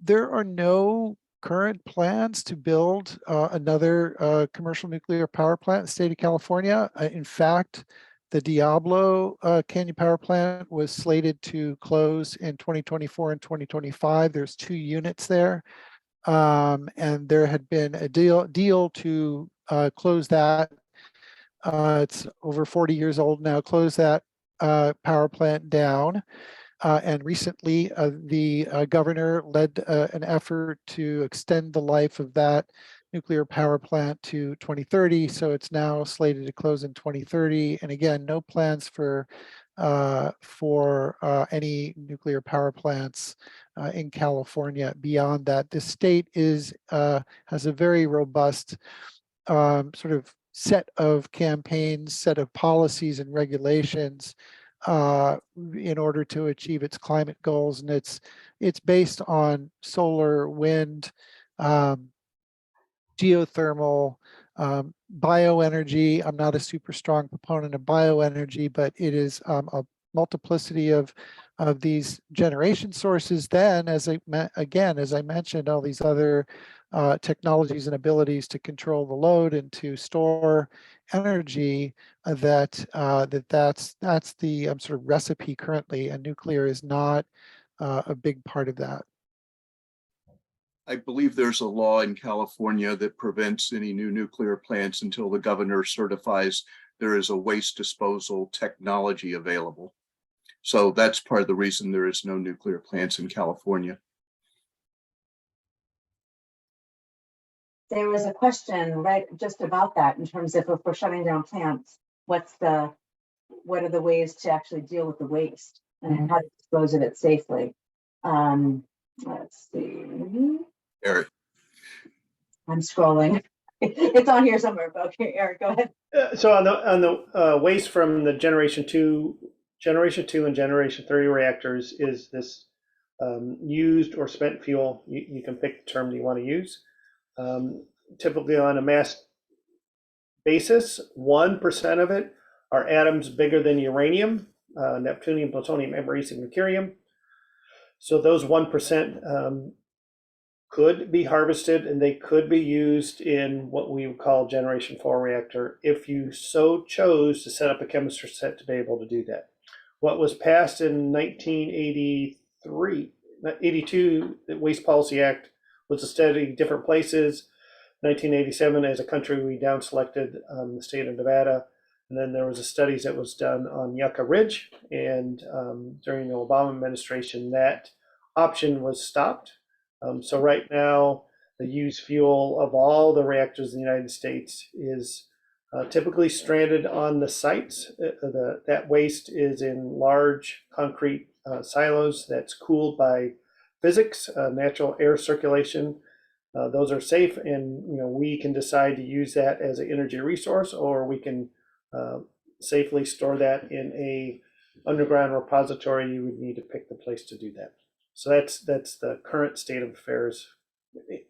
There are no current plans to build another commercial nuclear power plant in the state of California. In fact, the Diablo Canyon Power Plant was slated to close in 2024 and 2025. There's 2 units there. And there had been a deal to close that. It's over 40 years old now, close that power plant down. And recently, the governor led an effort to extend the life of that nuclear power plant to 2030. So it's now slated to close in 2030. And again, no plans for any nuclear power plants in California beyond that. The state has a very robust sort of set of campaigns, set of policies and regulations in order to achieve its climate goals, and it's based on solar, wind, geothermal, bioenergy. I'm not a super strong proponent of bioenergy, but it is a multiplicity of these generation sources. Then, as I mentioned, all these other technologies and abilities to control the load and to store energy. That's the sort of recipe currently, and nuclear is not a big part of that. I believe there's a law in California that prevents any new nuclear plants until the governor certifies there is a waste disposal technology available. So that's part of the reason there is no nuclear plants in California. There was a question, right, just about that in terms of if we're shutting down plants, what are the ways to actually deal with the waste and how to dispose of it safely? Let's see. Eric. I'm scrolling. It's on here somewhere, but okay, Eric, go ahead. So on the waste from the generation 2 and generation 3 reactors is this used or spent fuel. You can pick the term you want to use. Typically on a mass basis, 1% of it are atoms bigger than uranium, neptunium, plutonium, americium, and deuterium. So those 1% could be harvested, and they could be used in what we would call generation 4 reactor if you so chose to set up a chemistry set to be able to do that. What was passed in 1983 82, the Waste Policy Act was to study different places. 1987, as a country, we down selected the state of Nevada. And then there was a studies that was done on Yucca Ridge. And during the Obama administration, that option was stopped. So right now, the used fuel of all the reactors in the United States is typically stranded on the sites. That waste is in large concrete silos that's cooled by physics, natural air circulation. Those are safe, and we can decide to use that as an energy resource, or we can safely store that in a underground repository. You would need to pick the place to do that. So that's the current state of affairs. It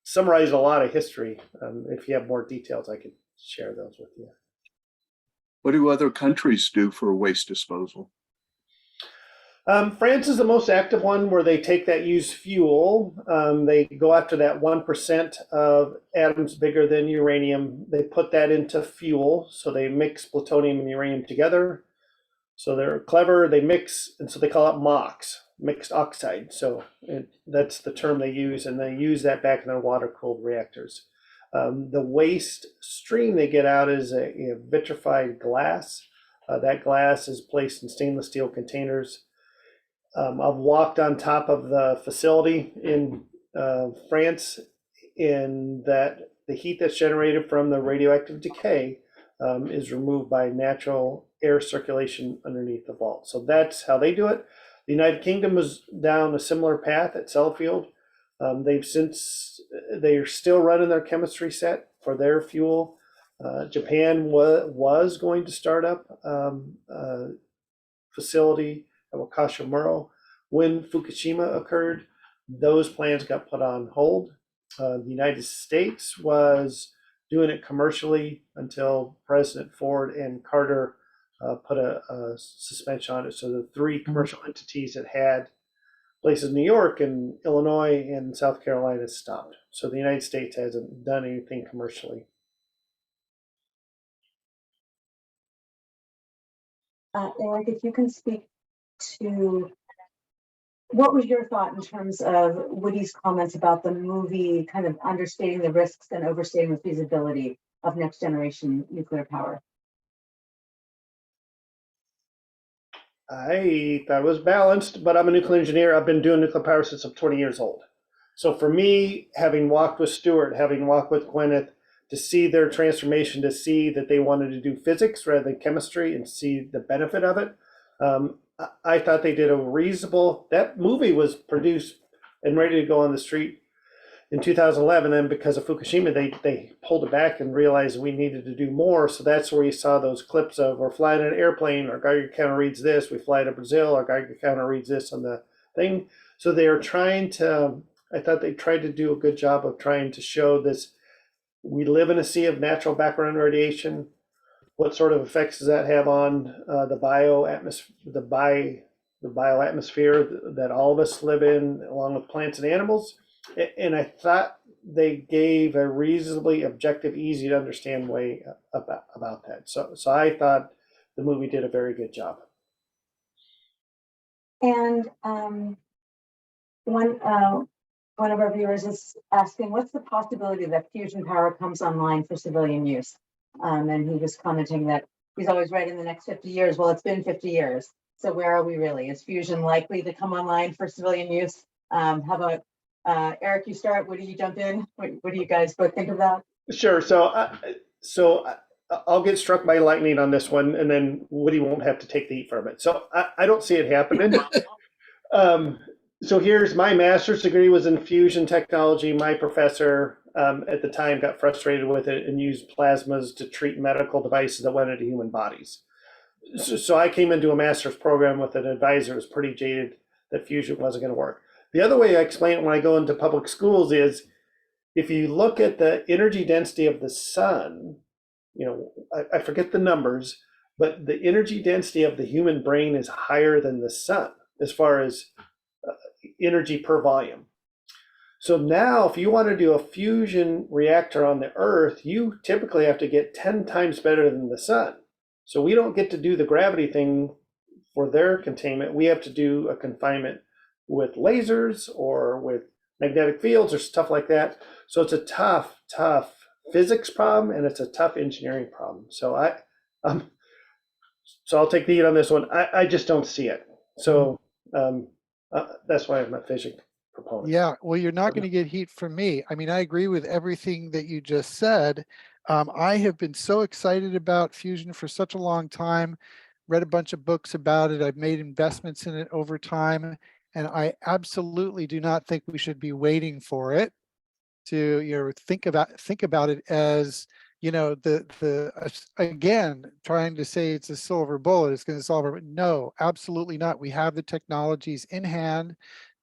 summarized a lot of history. If you have more details, I could share those with you. What do other countries do for waste disposal? France is the most active one, where they take that used fuel. They go after that 1% of atoms bigger than uranium. They put that into fuel. So they mix plutonium and uranium together. So they're clever. They mix, and so they call it MOX, mixed oxide. So that's the term they use, and they use that back in their water-cooled reactors. The waste stream they get out is a vitrified glass. That glass is placed in stainless steel containers. I've walked on top of the facility in France, in that the heat that's generated from the radioactive decay is removed by natural air circulation underneath the vault. So that's how they do it. The United Kingdom is down a similar path at Sellafield. They're still running their chemistry set for their fuel. Japan was going to start up a facility at Wakashimuro. When Fukushima occurred, those plans got put on hold. The United States was doing it commercially until President Ford and Carter put a suspension on it. So the three commercial entities that had places in New York and Illinois and South Carolina stopped. So the United States hasn't done anything commercially. Eric, if you can speak to what was your thought in terms of Woody's comments about the movie kind of understating the risks and overstating the feasibility of next generation nuclear power? I thought it was balanced, but I'm a nuclear engineer. I've been doing nuclear power since I'm 20 years old. So for me, having walked with Stuart, having walked with Gwyneth, to see their transformation, to see that they wanted to do physics rather than chemistry and see the benefit of it, I thought they did a reasonable. That movie was produced and ready to go on the street in 2011. And because of Fukushima, they pulled it back and realized we needed to do more. So that's where you saw those clips of we're flying an airplane, our Geiger counter reads this, we fly to Brazil, our Geiger counter reads this on the thing. So they are trying to, I thought they tried to do a good job of trying to show this. We live in a sea of natural background radiation. What sort of effects does that have on the bioatmosphere that all of us live in, along with plants and animals? And I thought they gave a reasonably objective, easy to understand way about that. So I thought the movie did a very good job. And one of our viewers is asking, what's the possibility that fusion power comes online for civilian use? And he was commenting that he's always right in the next 50 years. Well, it's been 50 years. So where are we really? Is fusion likely to come online for civilian use? How about Eric, you start, Woody, you jump in? What do you guys both think of that? Sure. So I'll get struck by lightning on this one, and then Woody won't have to take the heat from it. So I don't see it happening. So here's my master's degree was in fusion technology. My professor at the time got frustrated with it and used plasmas to treat medical devices that went into human bodies. So I came into a master's program with an advisor who was pretty jaded that fusion wasn't going to work. The other way I explain it when I go into public schools is, if you look at the energy density of the sun, I forget the numbers, but the energy density of the human brain is higher than the sun as far as energy per volume. So now if you want to do a fusion reactor on the Earth, you typically have to get 10 times better than the sun. So we don't get to do the gravity thing for their containment. We have to do a confinement with lasers or with magnetic fields or stuff like that. So it's a tough physics problem, and it's a tough engineering problem. So so I'll take the lead on this one. I just don't see it. So that's why I'm a fission proponent. Yeah, well, you're not going to get heat from me. I mean, I agree with everything that you just said. I have been so excited about fusion for such a long time, read a bunch of books about it. I've made investments in it over time, and I absolutely do not think we should be waiting for it to, you know, think about it as, you know, again, trying to say it's a silver bullet, it's going to solve it. No, absolutely not. We have the technologies in hand,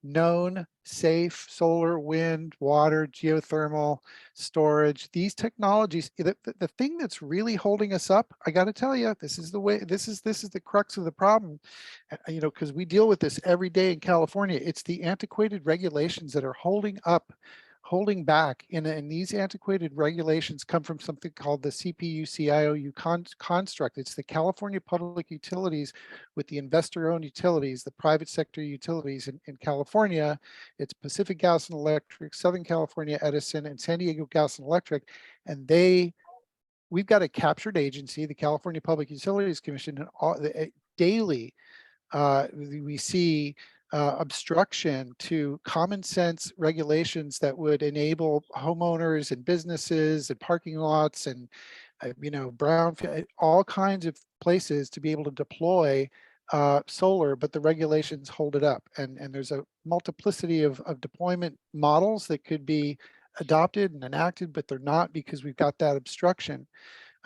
known, safe, solar, wind, water, geothermal, storage. These technologies, the thing that's really holding us up, I got to tell you, this is the way, this is the crux of the problem, you know, because we deal with this every day in California. It's the antiquated regulations that are holding back, and these antiquated regulations come from something called the CPUC-IOU construct. It's the California Public Utilities with the investor-owned utilities, the private sector utilities in California. It's Pacific Gas and Electric, Southern California Edison, and San Diego Gas and Electric. And we've got a captured agency, the California Public Utilities Commission, and daily we see obstruction to common sense regulations that would enable homeowners and businesses and parking lots and you know, all kinds of places to be able to deploy solar, but the regulations hold it up. And there's a multiplicity of deployment models that could be adopted and enacted, but they're not, because we've got that obstruction.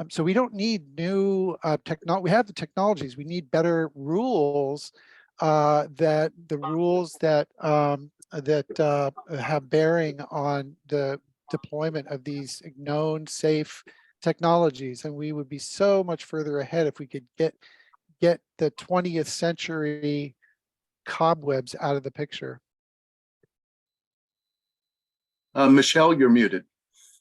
So we don't need new technology. We have the technologies. We need better rules, that have bearing on the deployment of these known safe technologies. And we would be so much further ahead if we could get the 20th century cobwebs out of the picture. Michelle, you're muted.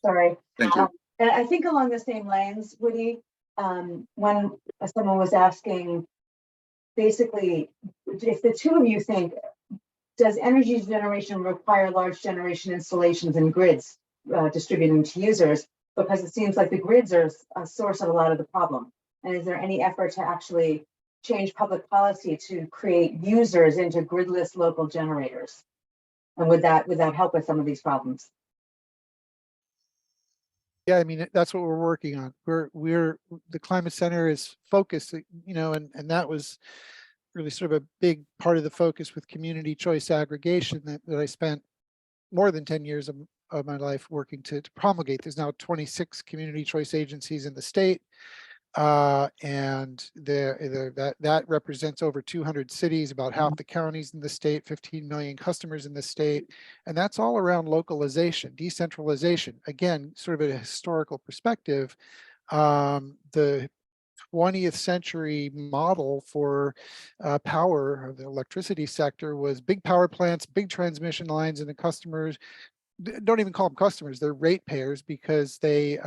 Sorry. Thank you. And I think along the same lines, Woody, when someone was asking, basically, if the two of you think, does energy generation require large generation installations and grids distributing to users? Because it seems like the grids are a source of a lot of the problem. And is there any effort to actually change public policy to create users into gridless local generators? And would that help with some of these problems? Yeah, I mean, that's what we're working on. The Climate Center is focused, you know, and that was really sort of a big part of the focus with community choice aggregation that I spent more than 10 years of my life working to promulgate. There's now 26 community choice agencies in the state. And that represents over 200 cities, about half the counties in the state, 15 million customers in the state. And that's all around localization, decentralization. Again, sort of a historical perspective, the 20th century model for power of the electricity sector was big power plants, big transmission lines, and the customers, don't even call them customers, they're ratepayers, because they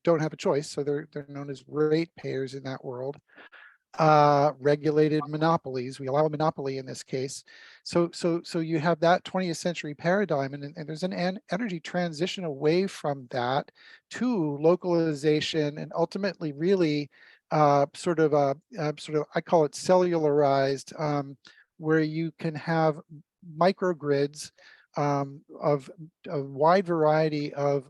don't have a choice. So they're known as ratepayers in that world. Regulated monopolies, we allow a monopoly in this case. So you have that 20th century paradigm, and there's an energy transition away from that to localization, and ultimately really sort of I call it cellularized, where you can have microgrids of a wide variety of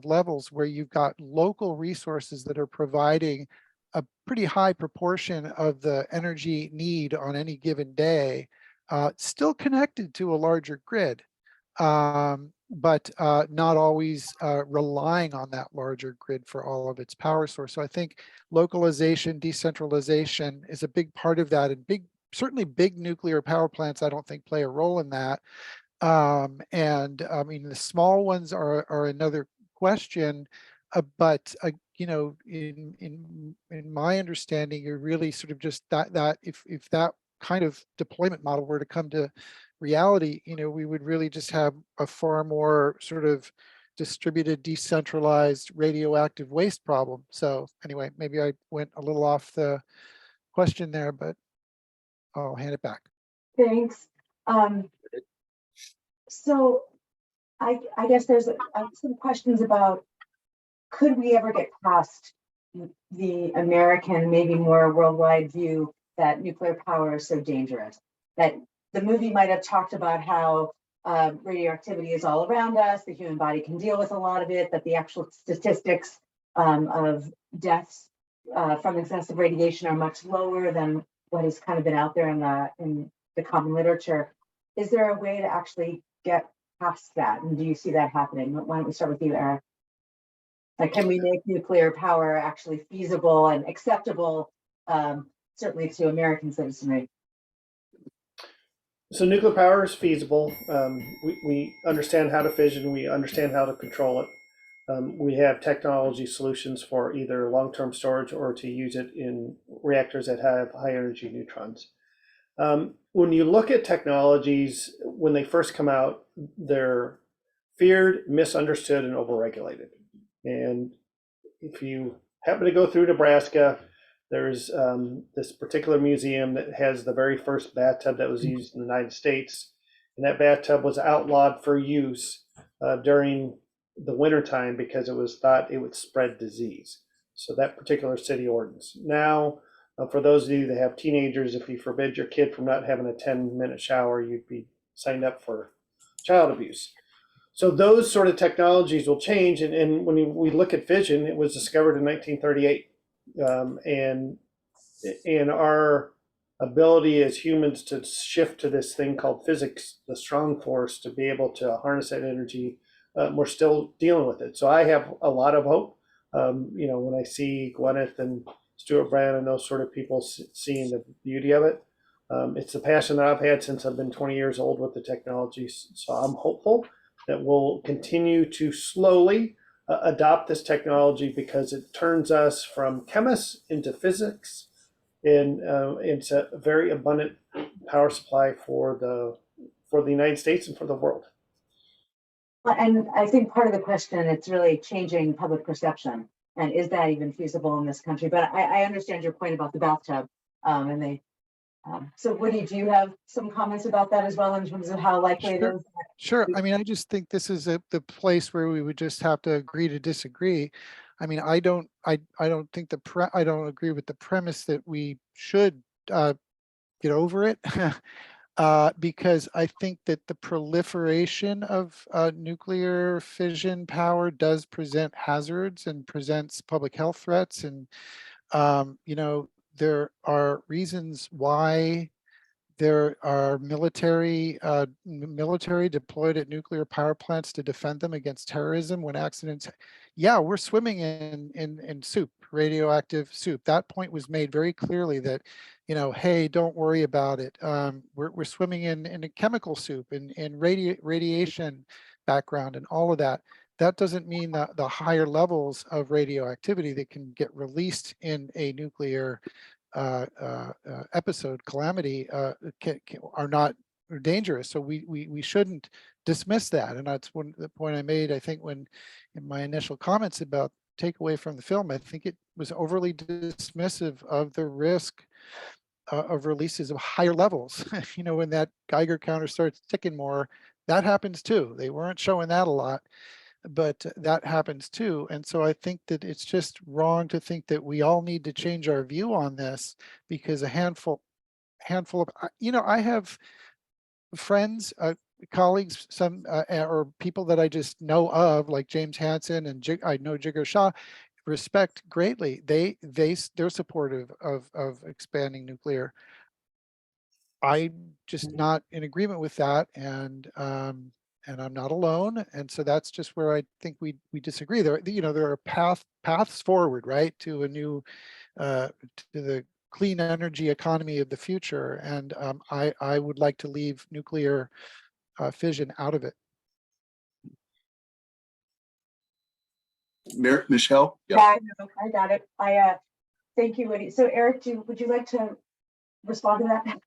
levels, where you've got local resources that are providing a pretty high proportion of the energy need on any given day, still connected to a larger grid, but not always relying on that larger grid for all of its power source. So I think localization, decentralization is a big part of that, and certainly big nuclear power plants, I don't think, play a role in that. And I mean, the small ones are another question, but you know, in my understanding, you're really sort of just that if that kind of deployment model were to come to reality, you know, we would really just have a far more sort of distributed, decentralized radioactive waste problem. So anyway, maybe I went a little off the question there, but I'll hand it back. Thanks. So I guess there's some questions about, could we ever get past the American, maybe more worldwide view that nuclear power is so dangerous? That the movie might have talked about how radioactivity is all around us, the human body can deal with a lot of it, that the actual statistics of deaths from excessive radiation are much lower than what has kind of been out there in the common literature. Is there a way to actually get past that? And do you see that happening? Why don't we start with you, Eric? Like, can we make nuclear power actually feasible and acceptable, certainly to American citizenry? So nuclear power is feasible. We understand how to fission. We understand how to control it. We have technology solutions for either long-term storage or to use it in reactors that have high energy neutrons. When you look at technologies, when they first come out, they're feared, misunderstood, and overregulated. And if you happen to go through Nebraska, there's this particular museum that has the very first bathtub that was used in the United States. And that bathtub was outlawed for use during the wintertime because it was thought it would spread disease. So that particular city ordinance. Now, for those of you that have teenagers, if you forbid your kid from not having a 10-minute shower, you'd be signed up for child abuse. So those sort of technologies will change. And when we look at fission, it was discovered in 1938. And our ability as humans to shift to this thing called physics, the strong force, to be able to harness that energy, we're still dealing with it. So I have a lot of hope. When I see Gwyneth and Stuart Brand and those sort of people seeing the beauty of it, it's the passion that I've had since I've been 20 years old with the technologies. So I'm hopeful that we'll continue to slowly adopt this technology because it turns us from chemists into physics, and it's a very abundant power supply for the United States and for the world. And I think part of the question, it's really changing public perception. And is that even feasible in this country? But I understand your point about the bathtub. So Woody, do you have some comments about that as well in terms of how likely it is? Sure. I mean, I just think this is the place where we would just have to agree to disagree. I mean, I don't think I don't agree with the premise that we should get over it. Because I think that the proliferation of nuclear fission power does present hazards and presents public health threats. And, there are reasons why there are military deployed at nuclear power plants to defend them against terrorism when accidents. Yeah, we're swimming in soup, radioactive soup. That point was made very clearly that, hey, don't worry about it. We're swimming in a chemical soup, in radiation background and all of that. That doesn't mean that the higher levels of radioactivity that can get released in a nuclear episode, calamity, are not dangerous. So we shouldn't dismiss that. And that's the point I made, I think, when in my initial comments about takeaway from the film. I think it was overly dismissive of the risk of releases of higher levels. When that Geiger counter starts ticking more, that happens too. They weren't showing that a lot, but that happens too. And so I think that it's just wrong to think that we all need to change our view on this because a handful of, I have friends, colleagues, some or people that I just know of, like James Hansen and I know Jigar Shah, respect greatly. They're supportive of expanding nuclear. I'm just not in agreement with that, and I'm not alone. And so that's just where I think we disagree. There are paths forward, right, to a new to the clean energy economy of the future, and I would like to leave nuclear fission out of it. Michelle? Yeah, I know, I got it. Thank you, Woody. So Eric, would you like to respond to that?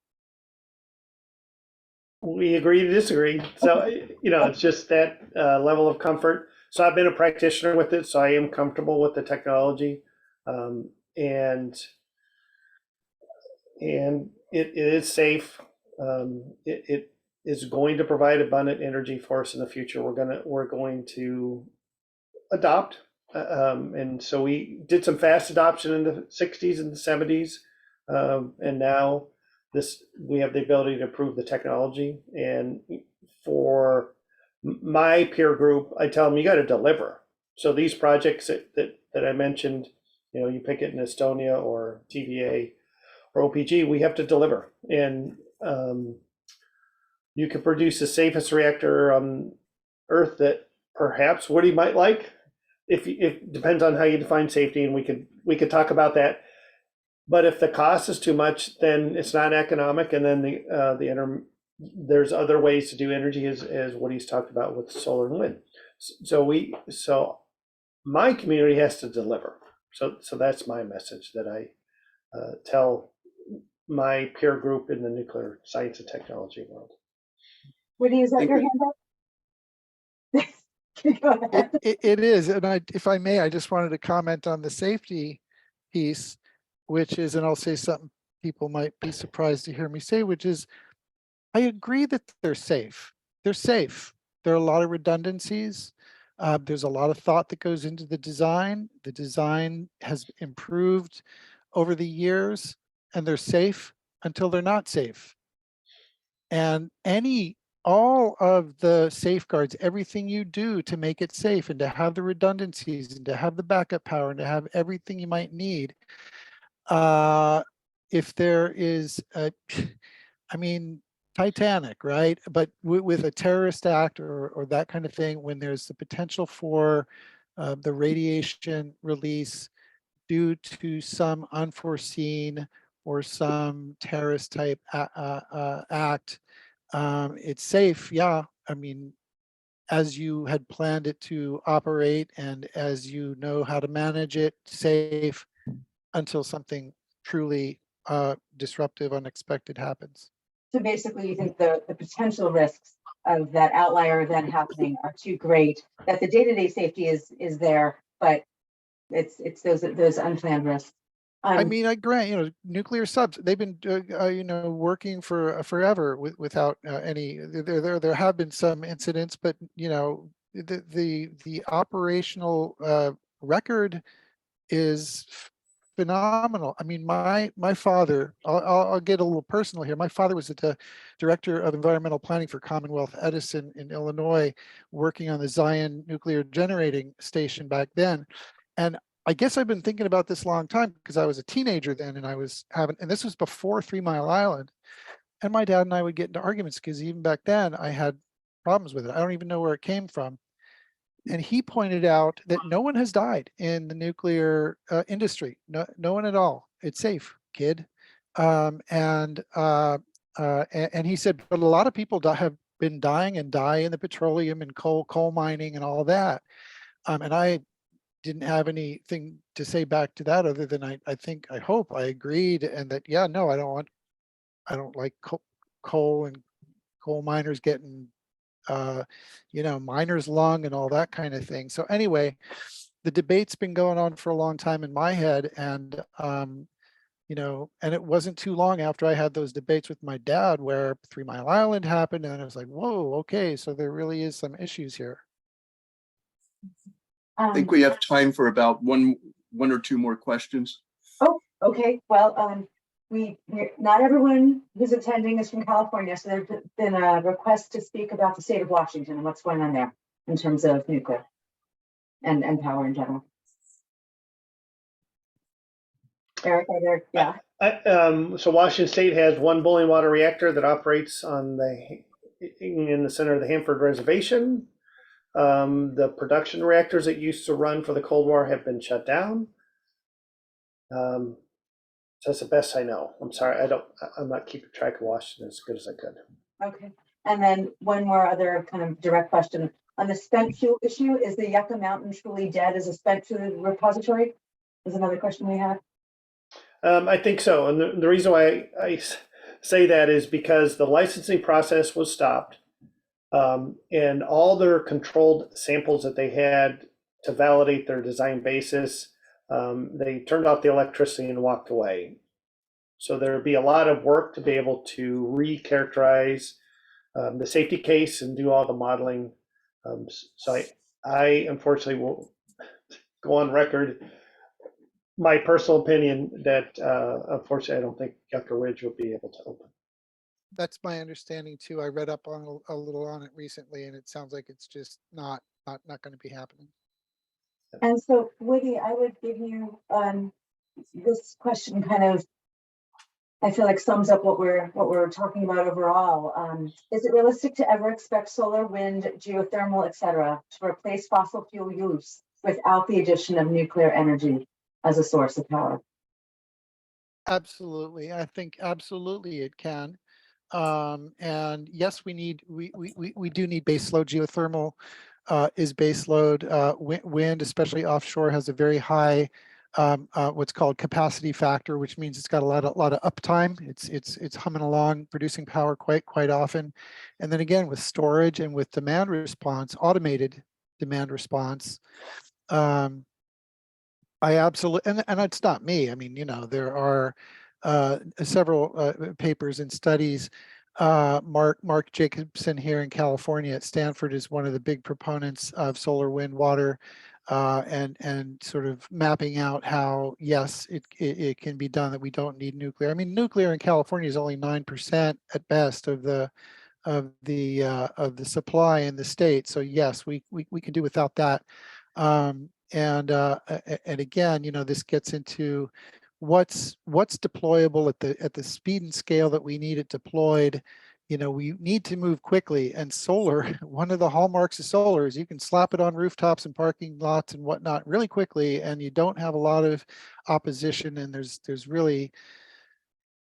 We agree to disagree. So, it's just that level of comfort. So I've been a practitioner with it, so I am comfortable with the technology. And it is safe. is going to provide abundant energy for us in the future. We're going to adopt. And so we did some fast adoption in the 60s and the 70s. And now we have the ability to improve the technology. And for my peer group, I tell them you got to deliver. So these projects that I mentioned, you pick it in Estonia or TVA or OPG, we have to deliver. And you can produce the safest reactor on Earth that perhaps Woody might like. If it depends on how you define safety, and we could talk about that. But if the cost is too much, then it's not economic. And then there's other ways to do energy, as what he's talked about with solar and wind. So my community has to deliver. So that's my message that I tell my peer group in the nuclear science and technology world. Woody, is that Thank your you. hand up? Go ahead. It is, and if I may, I just wanted to comment on the safety piece, which is, and I'll say something people might be surprised to hear me say, which is, I agree that they're safe. They're safe. There are a lot of redundancies. There's a lot of thought that goes into the design. The design has improved over the years, and they're safe until they're not safe. And all of the safeguards, everything you do to make it safe and to have the redundancies and to have the backup power and to have everything you might need. If there is I mean, Titanic, right? But with a terrorist act or that kind of thing, when there's the potential for the radiation release due to some unforeseen or some terrorist type act, it's safe. Yeah. I mean, as you had planned it to operate and as you know how to manage it, safe until something truly disruptive, unexpected happens. So basically, you think the potential risks of that outlier event happening are too great, that the day-to-day safety is there, but it's those unplanned risks. I mean, I grant, nuclear subs, they've been, working for forever without any, there have been some incidents, but, the operational record is phenomenal. I mean, my father, I'll get a little personal here. My father was the director of environmental planning for Commonwealth Edison in Illinois, working on the Zion nuclear generating station back then. And I guess I've been thinking about this a long time because I was a teenager then, and and this was before 3 Mile Island. And my dad and I would get into arguments because even back then I had problems with it. I don't even know where it came from. And he pointed out that no one has died in the nuclear industry. No one at all. It's safe, kid. And he said, but a lot of people have been dying and die in the petroleum and coal mining and all that. And I didn't have anything to say back to that other than I hope I agreed, and that, yeah, no, I don't like coal and coal miners getting miner's lung and all that kind of thing. So anyway, the debate's been going on for a long time in my head, and and it wasn't too long after I had those debates with my dad where 3 Mile Island happened, and I was like, whoa, okay, so there really is some issues here. I think we have time for about one or two more questions. Oh, okay. Well, not everyone who's attending is from California, so there's been a request to speak about the state of Washington and what's going on there in terms of nuclear and power in general. Eric, are there? Yeah. So Washington State has one boiling water reactor that operates in the center of the Hanford Reservation. The production reactors that used to run for the Cold War have been shut down. That's the best I know. I'm sorry, I'm not keeping track of Washington as good as I could. Okay. And then one more other kind of direct question on the spent fuel issue. Is the Yucca Mountain truly dead as a spent fuel repository? Is another question we have. I think so. And the reason why I say that is because the licensing process was stopped. And all their controlled samples that they had to validate their design basis, they turned off the electricity and walked away. So there would be a lot of work to be able to recharacterize the safety case and do all the modeling. So I unfortunately will go on record, my personal opinion that unfortunately I don't think Yucca Ridge will be able to open. That's my understanding too. I read up on a little on it recently, and it sounds like it's just not going to be happening. And so, Woody, I would give you this question kind of, I feel like sums up what we're talking about overall. Is it realistic to ever expect solar, wind, geothermal, etc., to replace fossil fuel use without the addition of nuclear energy as a source of power? Absolutely, I think absolutely it can. And yes, we do need base load. Geothermal is base load. Wind, especially offshore, has a very high what's called capacity factor, which means it's got a lot of uptime. It's humming along, producing power quite often. And then again, with storage and with demand response, automated demand response, I absolutely, and it's not me. I mean, there are several papers and studies. Mark Jacobson here in California at Stanford is one of the big proponents of solar, wind, water, and sort of mapping out how, yes, it can be done, that we don't need nuclear. I mean, nuclear in California is only 9% at best of the supply in the state. So yes, we can do without that. And again, this gets into what's deployable at the speed and scale that we need it deployed. We need to move quickly, and solar, one of the hallmarks of solar is you can slap it on rooftops and parking lots and whatnot really quickly, and you don't have a lot of opposition, and there's really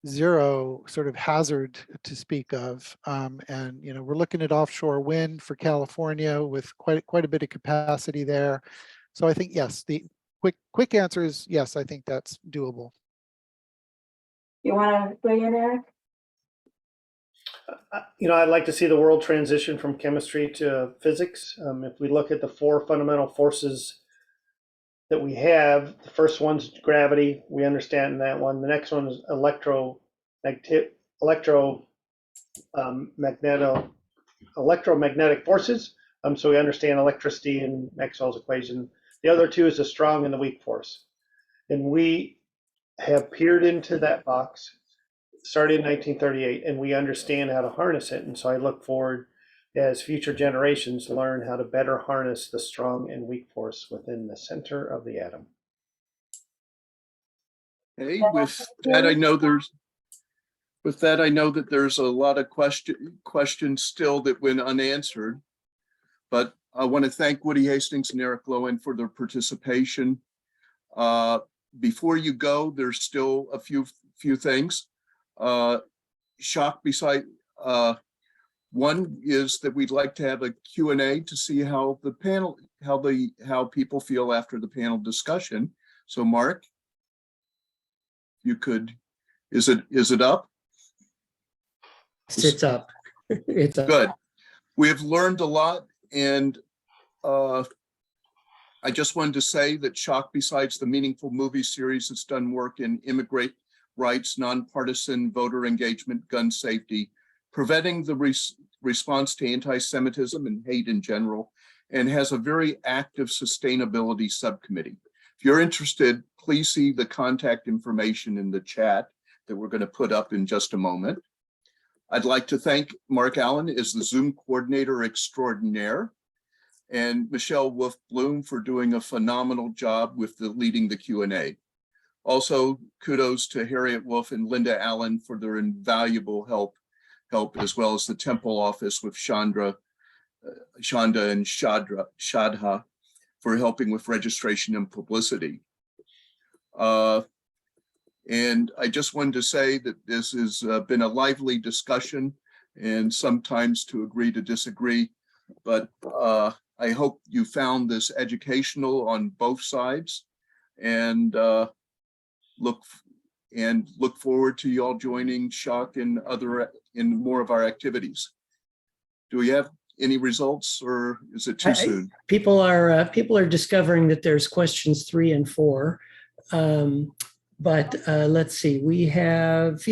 zero sort of hazard to speak of. And we're looking at offshore wind for California with quite a bit of capacity there. So I think yes, the quick answer is yes, I think that's doable. You want to weigh in, Eric? I'd like to see the world transition from chemistry to physics. If we look at the 4 fundamental forces that we have, the first one's gravity. We understand that one. The next one is electromagnetic forces. So we understand electricity and Maxwell's equation. The other 2 is the strong and the weak force. And we have peered into that box, started in 1938, and we understand how to harness it. And so I look forward as future generations learn how to better harness the strong and weak force within the center of the atom. Hey, with that, I know that there's a lot of questions still that went unanswered, but I want to thank Woody Hastings and Eric Lowen for their participation. Before you go, there's still a few things. SHOC beside one is that we'd like to have a Q&A to see how the panel, how people feel after the panel discussion. So Mark, you could, is it up? It's up. It's up. Good. We have learned a lot, and I just wanted to say that SHOC, besides the Meaningful Movie series, has done work in immigrant rights, nonpartisan voter engagement, gun safety, preventing the response to anti-Semitism and hate in general, and has a very active sustainability subcommittee. If you're interested, please see the contact information in the chat that we're going to put up in just a moment. I'd like to thank Mark Allen as the Zoom coordinator extraordinaire, and Michelle Wolf-Bloom for doing a phenomenal job with leading the Q&A. Also, kudos to Harriet Wolf and Linda Allen for their invaluable help, as well as the Temple office with Shonda and Shadha for helping with registration and publicity. And I just wanted to say that this has been a lively discussion, and sometimes to agree to disagree, but I hope you found this educational on both sides, and look forward to y'all joining SHOC in more of our activities. Do we have any results, or is it too soon? People are discovering that there's questions 3 and 4. But let's see, we have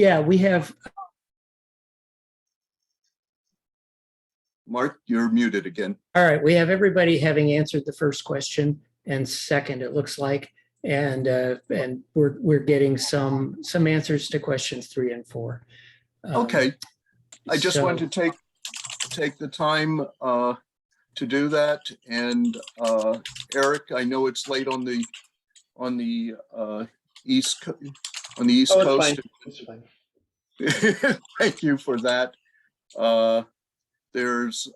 Mark, you're muted again. All right, we have everybody having answered the first question and second, it looks like, and we're getting some answers to questions 3 and 4. Okay, I just so- wanted to take the time to do that. And Eric, I know it's late on the East Coast. It's fine. Thank you for that. There's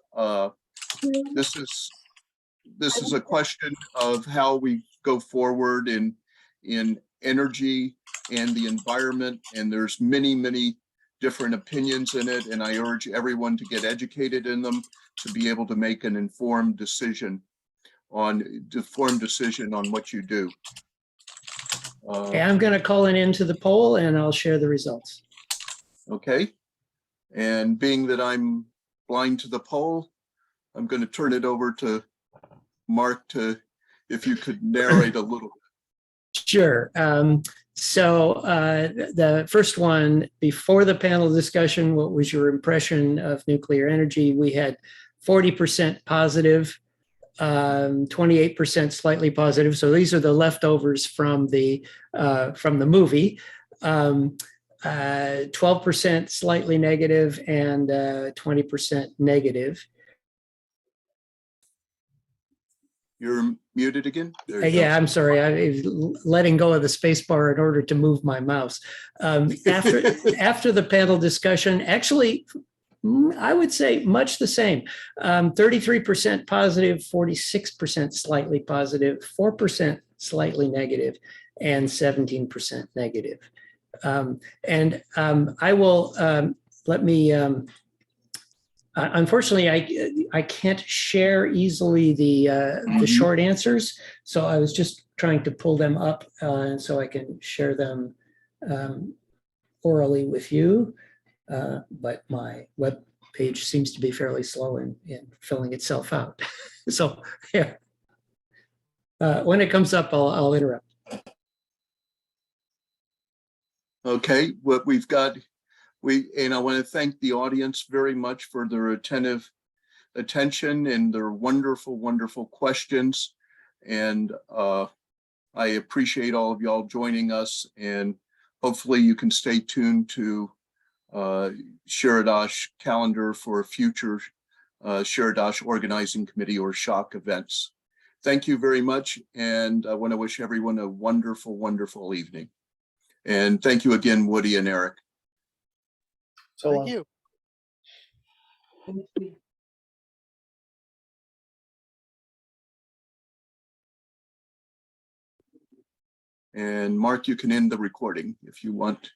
this is a question of how we go forward in energy and the environment, and there's many different opinions in it, and I urge everyone to get educated in them to be able to make an informed decision on what you do. Okay, I'm going to call it into the poll and I'll share the results. Okay, and being that I'm blind to the poll, I'm going to turn it over to Mark to, if you could narrate a little. Sure. So the first one, before the panel discussion, what was your impression of nuclear energy? We had 40% positive, 28% slightly positive. So these are the leftovers from the movie. 12% slightly negative and 20% negative. You're muted again? There you Yeah, I'm sorry. I was letting go of the space bar in order to move my mouse. After the panel discussion, actually, I would say much the same. 33% positive, 46% slightly positive, 4% slightly negative, and 17% negative. I will let me. Unfortunately, I can't share easily the short answers, so I was just trying to pull them up so I can share them orally with you. But my web page seems to be fairly slow in filling itself out. So yeah, when it comes up, I'll interrupt. Okay, what we've got, and I want to thank the audience very much for their attentive attention and their wonderful questions. And I appreciate all of y'all joining us, and hopefully you can stay tuned to Sheridash calendar for future Sheridash Organizing Committee or SHOC events. Thank you very much, and I want to wish everyone a wonderful evening. And thank you again, Woody and Eric. So Thank you. Thank you. And Mark, you can end the recording if you want.